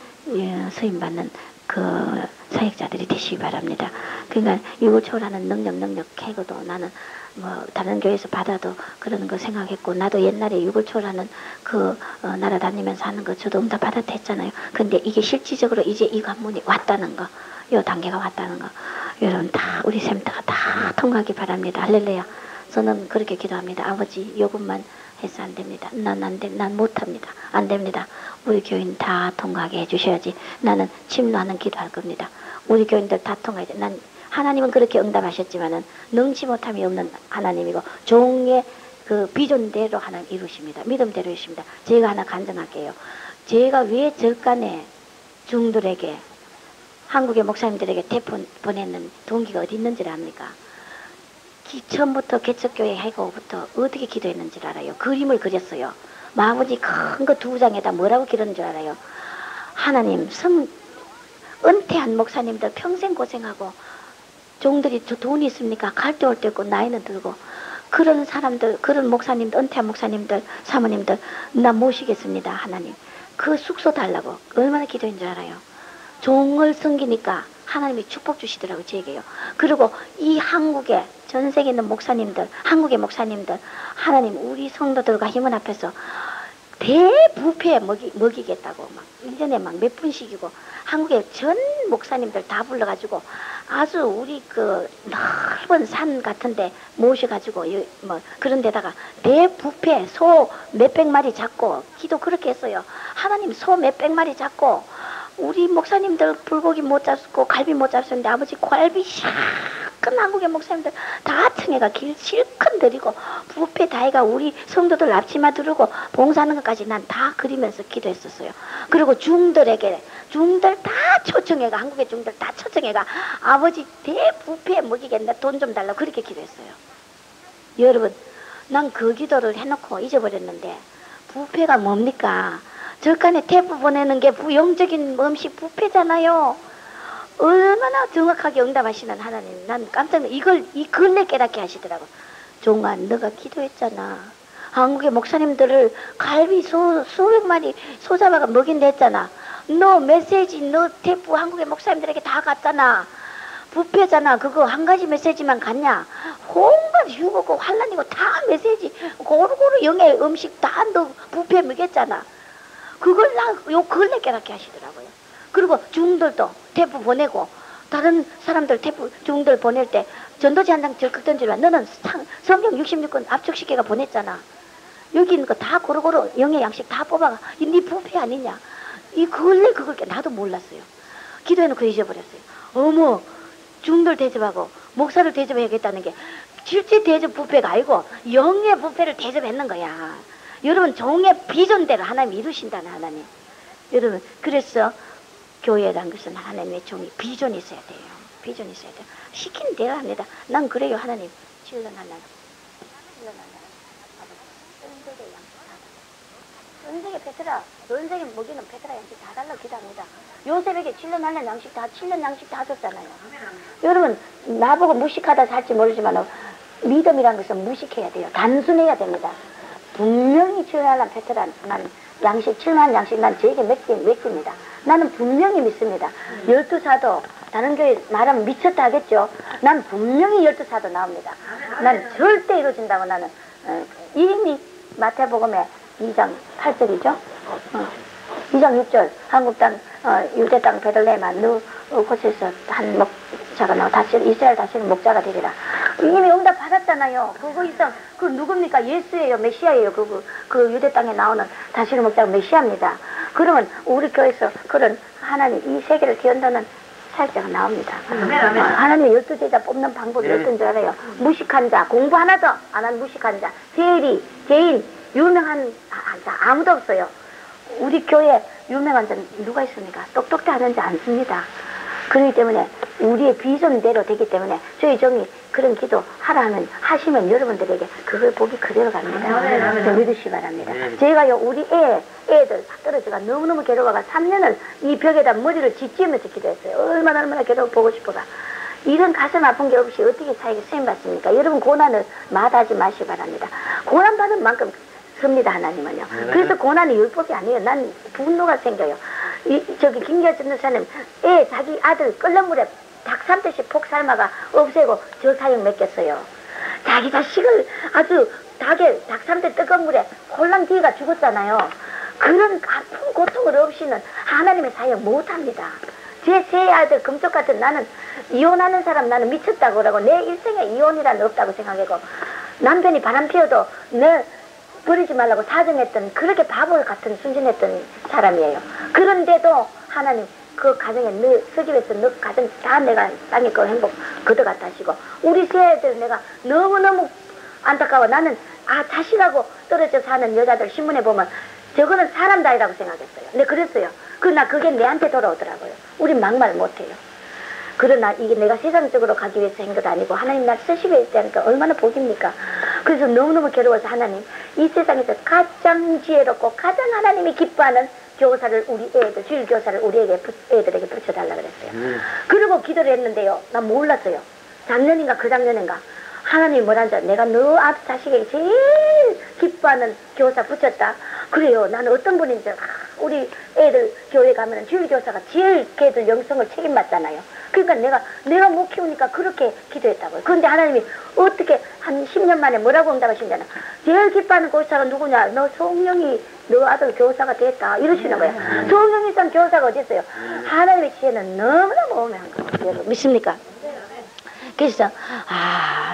서임받는 그 사역자들이 되시기 바랍니다. 그러니까 육을 초월하는 능력 캐고도 나는 뭐 다른 교회에서 받아도 그러는 거 생각했고, 나도 옛날에 육을 초월하는 그 나라 다니면서 하는 거 저도 응답 받았다 했잖아요. 근데 이게 실질적으로 이제 이 관문이 왔다는 거, 요 단계가 왔다는 거, 여러분 다 우리 샘터가 다 통과하기 바랍니다. 할렐루야. 저는 그렇게 기도합니다. 아버지 요것만 해서 안 됩니다. 난 못합니다. 안 됩니다. 우리 교인 다 통과하게 해주셔야지. 나는 침노하는 기도할 겁니다. 우리 교인들 다 통과해야 돼. 난 하나님은 그렇게 응답하셨지만은 능치 못함이 없는 하나님이고, 종의 그 비전대로 하나님 이루십니다. 믿음대로 이루십니다. 제가 하나 간증할게요. 제가 왜 절간에 중들에게, 한국의 목사님들에게 대폰 보내는 동기가 어디 있는지 압니까? 처음부터 개척교회 해고부터 어떻게 기도했는지 알아요? 그림을 그렸어요. 마부지 큰 거 2장에다 뭐라고 기르는 줄 알아요? 하나님, 은퇴한 목사님들 평생 고생하고, 종들이 돈이 있습니까? 갈 데 올 데 없고 나이는 들고, 그런 사람들, 그런 목사님들, 은퇴한 목사님들, 사모님들 나 모시겠습니다. 하나님, 그 숙소 달라고 얼마나 기도한 줄 알아요? 종을 섬기니까 하나님이 축복 주시더라고요. 제게요. 그리고 이 한국에 전 세계에 있는 목사님들, 한국의 목사님들, 하나님 우리 성도들과 힘은 앞에서 대부패 먹이겠다고 막 1년에 막 몇 분씩이고, 한국의 전 목사님들 다 불러가지고 아주 우리 그 넓은 산 같은데 모셔가지고 뭐 그런 데다가 대부패 소 몇백 마리 잡고, 기도 그렇게 했어요. 하나님 소 몇백 마리 잡고, 우리 목사님들 불고기 못 잡고 갈비 못 잡았는데 아버지 갈비 큰 한국의 목사님들 다 청해가 길 실컷 드리고, 부페 다해가 우리 성도들 앞치마 두르고 봉사하는 것까지 난 다 그리면서 기도했었어요. 그리고 중들 다 초청해가, 한국의 중들 다 초청해가 아버지 대부페 먹이겠네, 돈 좀 달라고 그렇게 기도했어요. 여러분 난 그 기도를 해놓고 잊어버렸는데, 부페가 뭡니까? 절간에 태부 보내는 게 영적인 음식 부페잖아요. 얼마나 정확하게 응답하시는 하나님. 난 깜짝 놀라. 이 근래 깨닫게 하시더라고. 종아, 너가 기도했잖아. 한국의 목사님들을 갈비 수백 마리 소 잡아가 먹인다 했잖아. 너 메시지, 너 태부 한국의 목사님들에게 다 갔잖아. 부패잖아. 그거 한 가지 메시지만 갔냐? 온갖 휴거고 환란이고 다 메시지 고루고루 영의 음식 다 너 부패 먹였잖아. 그걸 요 근래 깨닫게 하시더라고요. 그리고 중들도 태부 보내고, 다른 사람들 태부 중들 보낼 때 전도지 한 장 적극 던지라. 너는 성경 66권 압축시켜가 보냈잖아. 여기 있는 거 다 고루고루 영의 양식 다 뽑아가. 네 부패 아니냐? 이 근래 그걸 나도 몰랐어요. 기도해놓고 잊어버렸어요. 어머, 중들 대접하고 목사를 대접해야겠다는 게 실제 대접 부패가 아니고 영의 부패를 대접했는 거야. 여러분 종의 비전대로 하나님 이루신다는 하나님. 여러분 그래서 교회란 것은 하나님의 종이 비전이 있어야 돼요. 비전이 있어야 돼요. 시킨 대로 합니다. 난 그래요. 하나님 질러날라 전생에 베드라, 전생에 먹이는 베드라 양식 다 달라 기도합니다. 요셉에게 7년 할년 양식 다 7년 양식 다 줬잖아요. 여러분 나보고 무식하다 살지 모르지만 믿음이라는 것은 무식해야 돼요. 단순해야 됩니다. 분명히 7년 할년 베드라 난 양식 7만 양식 난 저에게 맥깁니다. 나는 분명히 믿습니다. 12사도 다른 교회 말하면 미쳤다 하겠죠. 난 분명히 12사도 나옵니다. 난 절대 이루어진다고 나는 이미 마태복음에 2장 8절이죠. 2장 6절 한국 땅 유대 땅 베들레헴아 너 곳에서 한 목자가 나와 이스라엘 다시는 목자가 되리라. 이미 응답 받았잖아요. 그거 있어. 그 누굽니까? 예수예요. 메시아예요. 그 유대 땅에 나오는 다시는 목자가 메시아입니다. 그러면 우리 교회에서 그런 하나님 이 세계를 기원하는 사역자가 나옵니다. 하나님의 12제자 뽑는 방법이 어떤 줄 알아요? 무식한 자, 공부 하나도 안 한 무식한 자, 세리, 개인, 유명한 자 아무도 없어요. 우리 교회 유명한 자는 누가 있습니까? 똑똑히 하는 자 않습니다. 그렇기 때문에 우리의 비전대로 되기 때문에 저희 종이 그런 기도 하라 하시면 여러분들에게 그걸 보기 그대로 갑니다. 믿으시기 바랍니다. 제가요 우리 애들 떨어져가 너무너무 괴로워가 3년을 이 벽에다 머리를 짓지으면서 기도했어요. 얼마나 괴로워 보고 싶어가. 이런 가슴 아픈 게 없이 어떻게 사역에 쓰임받습니까? 여러분 고난을 마다하지 마시기 바랍니다. 고난받은 만큼 섭니다 하나님은요. 그래서 고난이 율법이 아니에요. 난 분노가 생겨요. 저기 김기아 전도사님 자기 아들 끓는 물에 닭 3대씩 폭 삶아가 없애고 저 사역 맡겼어요. 자기 자식을 아주 닭 3대 뜨거운 물에 홀랑 뒤가 죽었잖아요. 그런 아픈 고통을 없이는 하나님의 사역 못합니다. 제 세 아들 금쪽 같은 나는 이혼하는 사람 나는 미쳤다고 그러고 내 일생에 이혼이란 없다고 생각하고 남편이 바람 피워도 내 버리지 말라고 사정했던 그렇게 바보 같은 순진했던 사람이에요. 그런데도 하나님 그 가정에 너 서집에서 너 가정 다 내가 땅에 그 행복 걷어갔다 하시고 우리 세 애들 내가 너무너무 안타까워. 나는 자식하고 떨어져 사는 여자들 신문에 보면 저거는 사람다이라고 생각했어요. 근데 그랬어요. 그러나 그게 내한테 돌아오더라고요. 우린 막말 못해요. 그러나 이게 내가 세상적으로 가기 위해서 한 것 아니고 하나님 날 쓰시기 위해서 하니까 얼마나 복입니까? 그래서 너무너무 괴로워서 하나님 이 세상에서 가장 지혜롭고 가장 하나님이 기뻐하는 교사를 우리 애들 주일 교사를 우리 애들에게 붙여달라 그랬어요. 그리고 기도를 했는데요. 난 몰랐어요. 작년인가 그 작년인가 하나님이 뭐라는 줄 알아? 내가 너 아들 자식에게 제일 기뻐하는 교사 붙였다. 그래요. 나는 어떤 분인지 우리 애들 교회 가면은 주일 교사가 제일 걔들 영성을 책임받잖아요. 그러니까 내가 못 키우니까 그렇게 기도했다고요. 그런데 하나님이 어떻게 한 10년 만에 뭐라고 응답하신다나 제일 기뻐하는 교사가 누구냐? 너 성령이 너 아들 교사가 됐다 이러시는 거예요. 성령이 산 교사가 어디 있어요? 하나님의 지혜는 너무너무 오묘한 거예요. 믿습니까? 그래서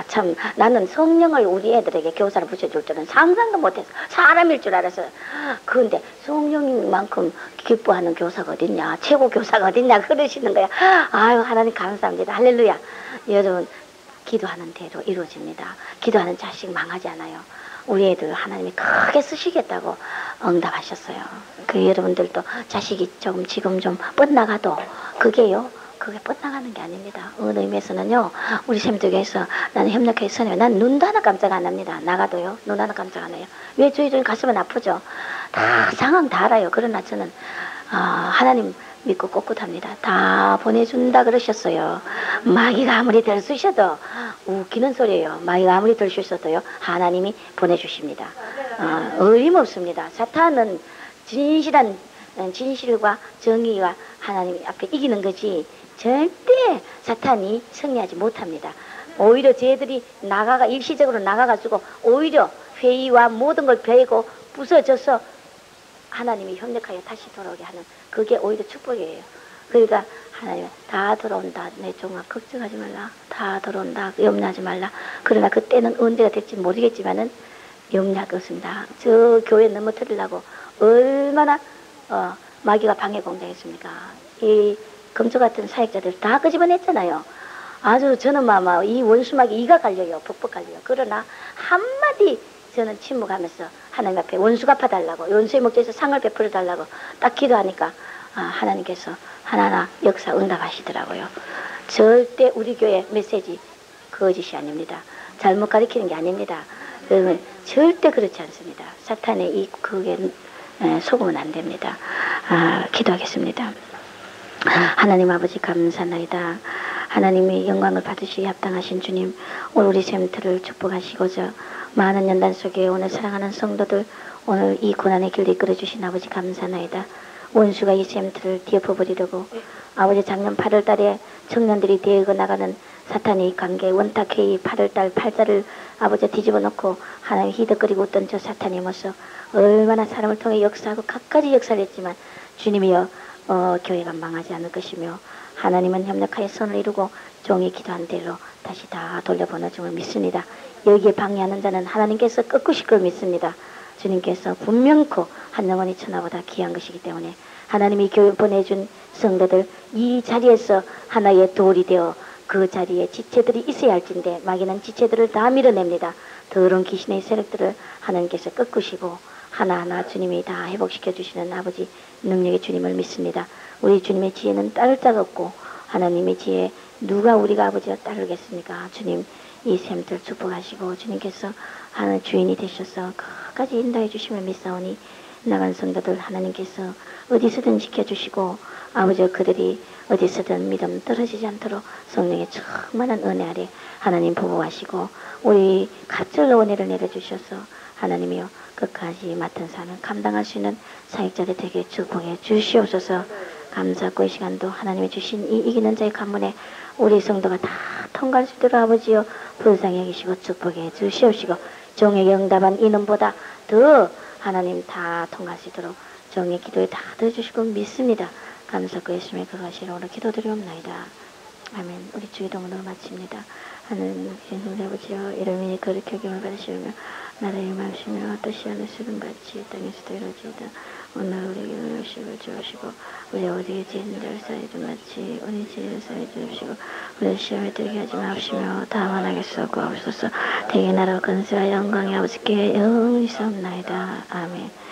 참 나는 성령을 우리 애들에게 교사를 붙여줄 줄은 상상도 못했어. 사람일 줄 알았어요. 그런데 성령인 만큼 기뻐하는 교사가 어딨냐, 최고 교사가 어딨냐 그러시는 거야. 아유 하나님 감사합니다. 할렐루야. 여러분 기도하는 대로 이루어집니다. 기도하는 자식 망하지 않아요. 우리 애들 하나님이 크게 쓰시겠다고 응답하셨어요. 그 여러분들도 자식이 지금 좀 뻗나가도 그게 뻗나가는 게 아닙니다. 어느 의미에서는요, 우리 샘도교에서 나는 협력회 선생님, 난 눈도 하나 깜짝 안 합니다. 나가도요, 눈 하나 깜짝 안 해요. 왜 저희 가슴은 아프죠? 다 상황 다 알아요. 그러나 저는 하나님 믿고 꼿꼿합니다. 다 보내준다 그러셨어요. 마귀가 아무리 들쑤셔도 웃기는 소리예요. 마귀가 아무리 들쑤셔도요, 하나님이 보내주십니다. 어림없습니다. 사탄은 진실과 정의가 하나님 앞에 이기는 거지 절대 사탄이 승리하지 못합니다. 오히려 쟤들이 일시적으로 나가가지고 오히려 회의와 모든 걸 베고 부서져서 하나님이 협력하여 다시 돌아오게 하는 그게 오히려 축복이에요. 그러니까 하나님 다 돌아온다. 내 종아 걱정하지 말라. 다 돌아온다. 염려하지 말라. 그러나 그때는 언제가 될지 모르겠지만은 염려할 거 없습니다. 저 교회 넘어뜨리려고 얼마나 마귀가 방해 공작했습니까? 이 검초 같은 사역자들 다 끄집어냈잖아요. 아주 저는 이 원수막이 이가 갈려요. 벅벅 갈려요. 그러나 한마디 저는 침묵하면서 하나님 앞에 원수 갚아달라고 원수의 목적에서 상을 베풀어 달라고 딱 기도하니까 하나님께서 하나하나 역사 응답하시더라고요. 절대 우리 교회 메시지 거짓이 아닙니다. 잘못 가르치는 게 아닙니다. 그러면 절대 그렇지 않습니다. 사탄의 그게 속으면 안 됩니다. 기도하겠습니다. 하나님 아버지 감사나이다. 하나님이 영광을 받으시기 합당하신 주님, 오늘 우리 샘터를 축복하시고자 많은 연단 속에 오늘 사랑하는 성도들 오늘 이 고난의 길로 이끌어주신 아버지 감사나이다. 원수가 이 샘터를 뒤엎어버리려고 아버지 작년 8월달에 청년들이 되어 나가는 사탄의 관계 원탁회의 8월달 팔자를 아버지 뒤집어 놓고 하나님 히덕거리고 있던 저 사탄의 모습 얼마나 사람을 통해 역사하고 갖가지 역사를 했지만 주님이여 교회가 망하지 않을 것이며 하나님은 협력하여 선을 이루고 종이 기도한 대로 다시 다 돌려보내 줌을 믿습니다. 여기에 방해하는 자는 하나님께서 꺾으실 걸 믿습니다. 주님께서 분명코 한 영혼이 천하보다 귀한 것이기 때문에 하나님이 교회 보내준 성도들 이 자리에서 하나의 돌이 되어 그 자리에 지체들이 있어야 할진데 마귀는 지체들을 다 밀어냅니다. 더러운 귀신의 세력들을 하나님께서 꺾으시고 하나하나 주님이 다 회복시켜 주시는 아버지 능력의 주님을 믿습니다. 우리 주님의 지혜는 따를 자가 없고 하나님의 지혜 누가 우리가 아버지와 따르겠습니까? 주님 이 샘들 축복하시고 주님께서 하나님 주인이 되셔서 끝까지 인도해 주심을 믿사오니 나간 성도들 하나님께서 어디서든 지켜주시고 아버지 그들이 어디서든 믿음 떨어지지 않도록 성령의 충만한 은혜 아래 하나님 보호하시고 우리 갑절로 은혜를 내려주셔서 하나님이여 끝까지 맡은 사명 감당할 수 있는 사역자들 되게 축복해 주시옵소서. 감사하고 이 시간도 하나님이 주신 이 이기는 자의 가문에 우리 성도가 다 통과할 수 있도록 아버지여 불쌍히 여기시고 축복해 주시옵시고 종에게 응답한 이놈보다 더 하나님 다 통과할 수 있도록 종의 기도에 다 들어주시고 믿습니다. 감사하고 예수님의 그것이 이름으로 기도드리옵나이다. 아멘. 우리 주기도문으로 마칩니다. 하나님 아버지여 이름이 거룩히 여김을 받으시며 나라의 마시며 뜻이 하늘에서는 같이 땅에서도 이루어지이다. 오늘 우리에게 음식을 주옵시고 우리 어디에 지은 자를 사이도 마치 우리 지은 사이 주옵시고 우리 시험에 들게 하지 마옵시며 다만 하겠사옵고 하옵소서. 대개 나라와 권세와 영광이 아버지께 영원히 있사옵나이다. 아멘.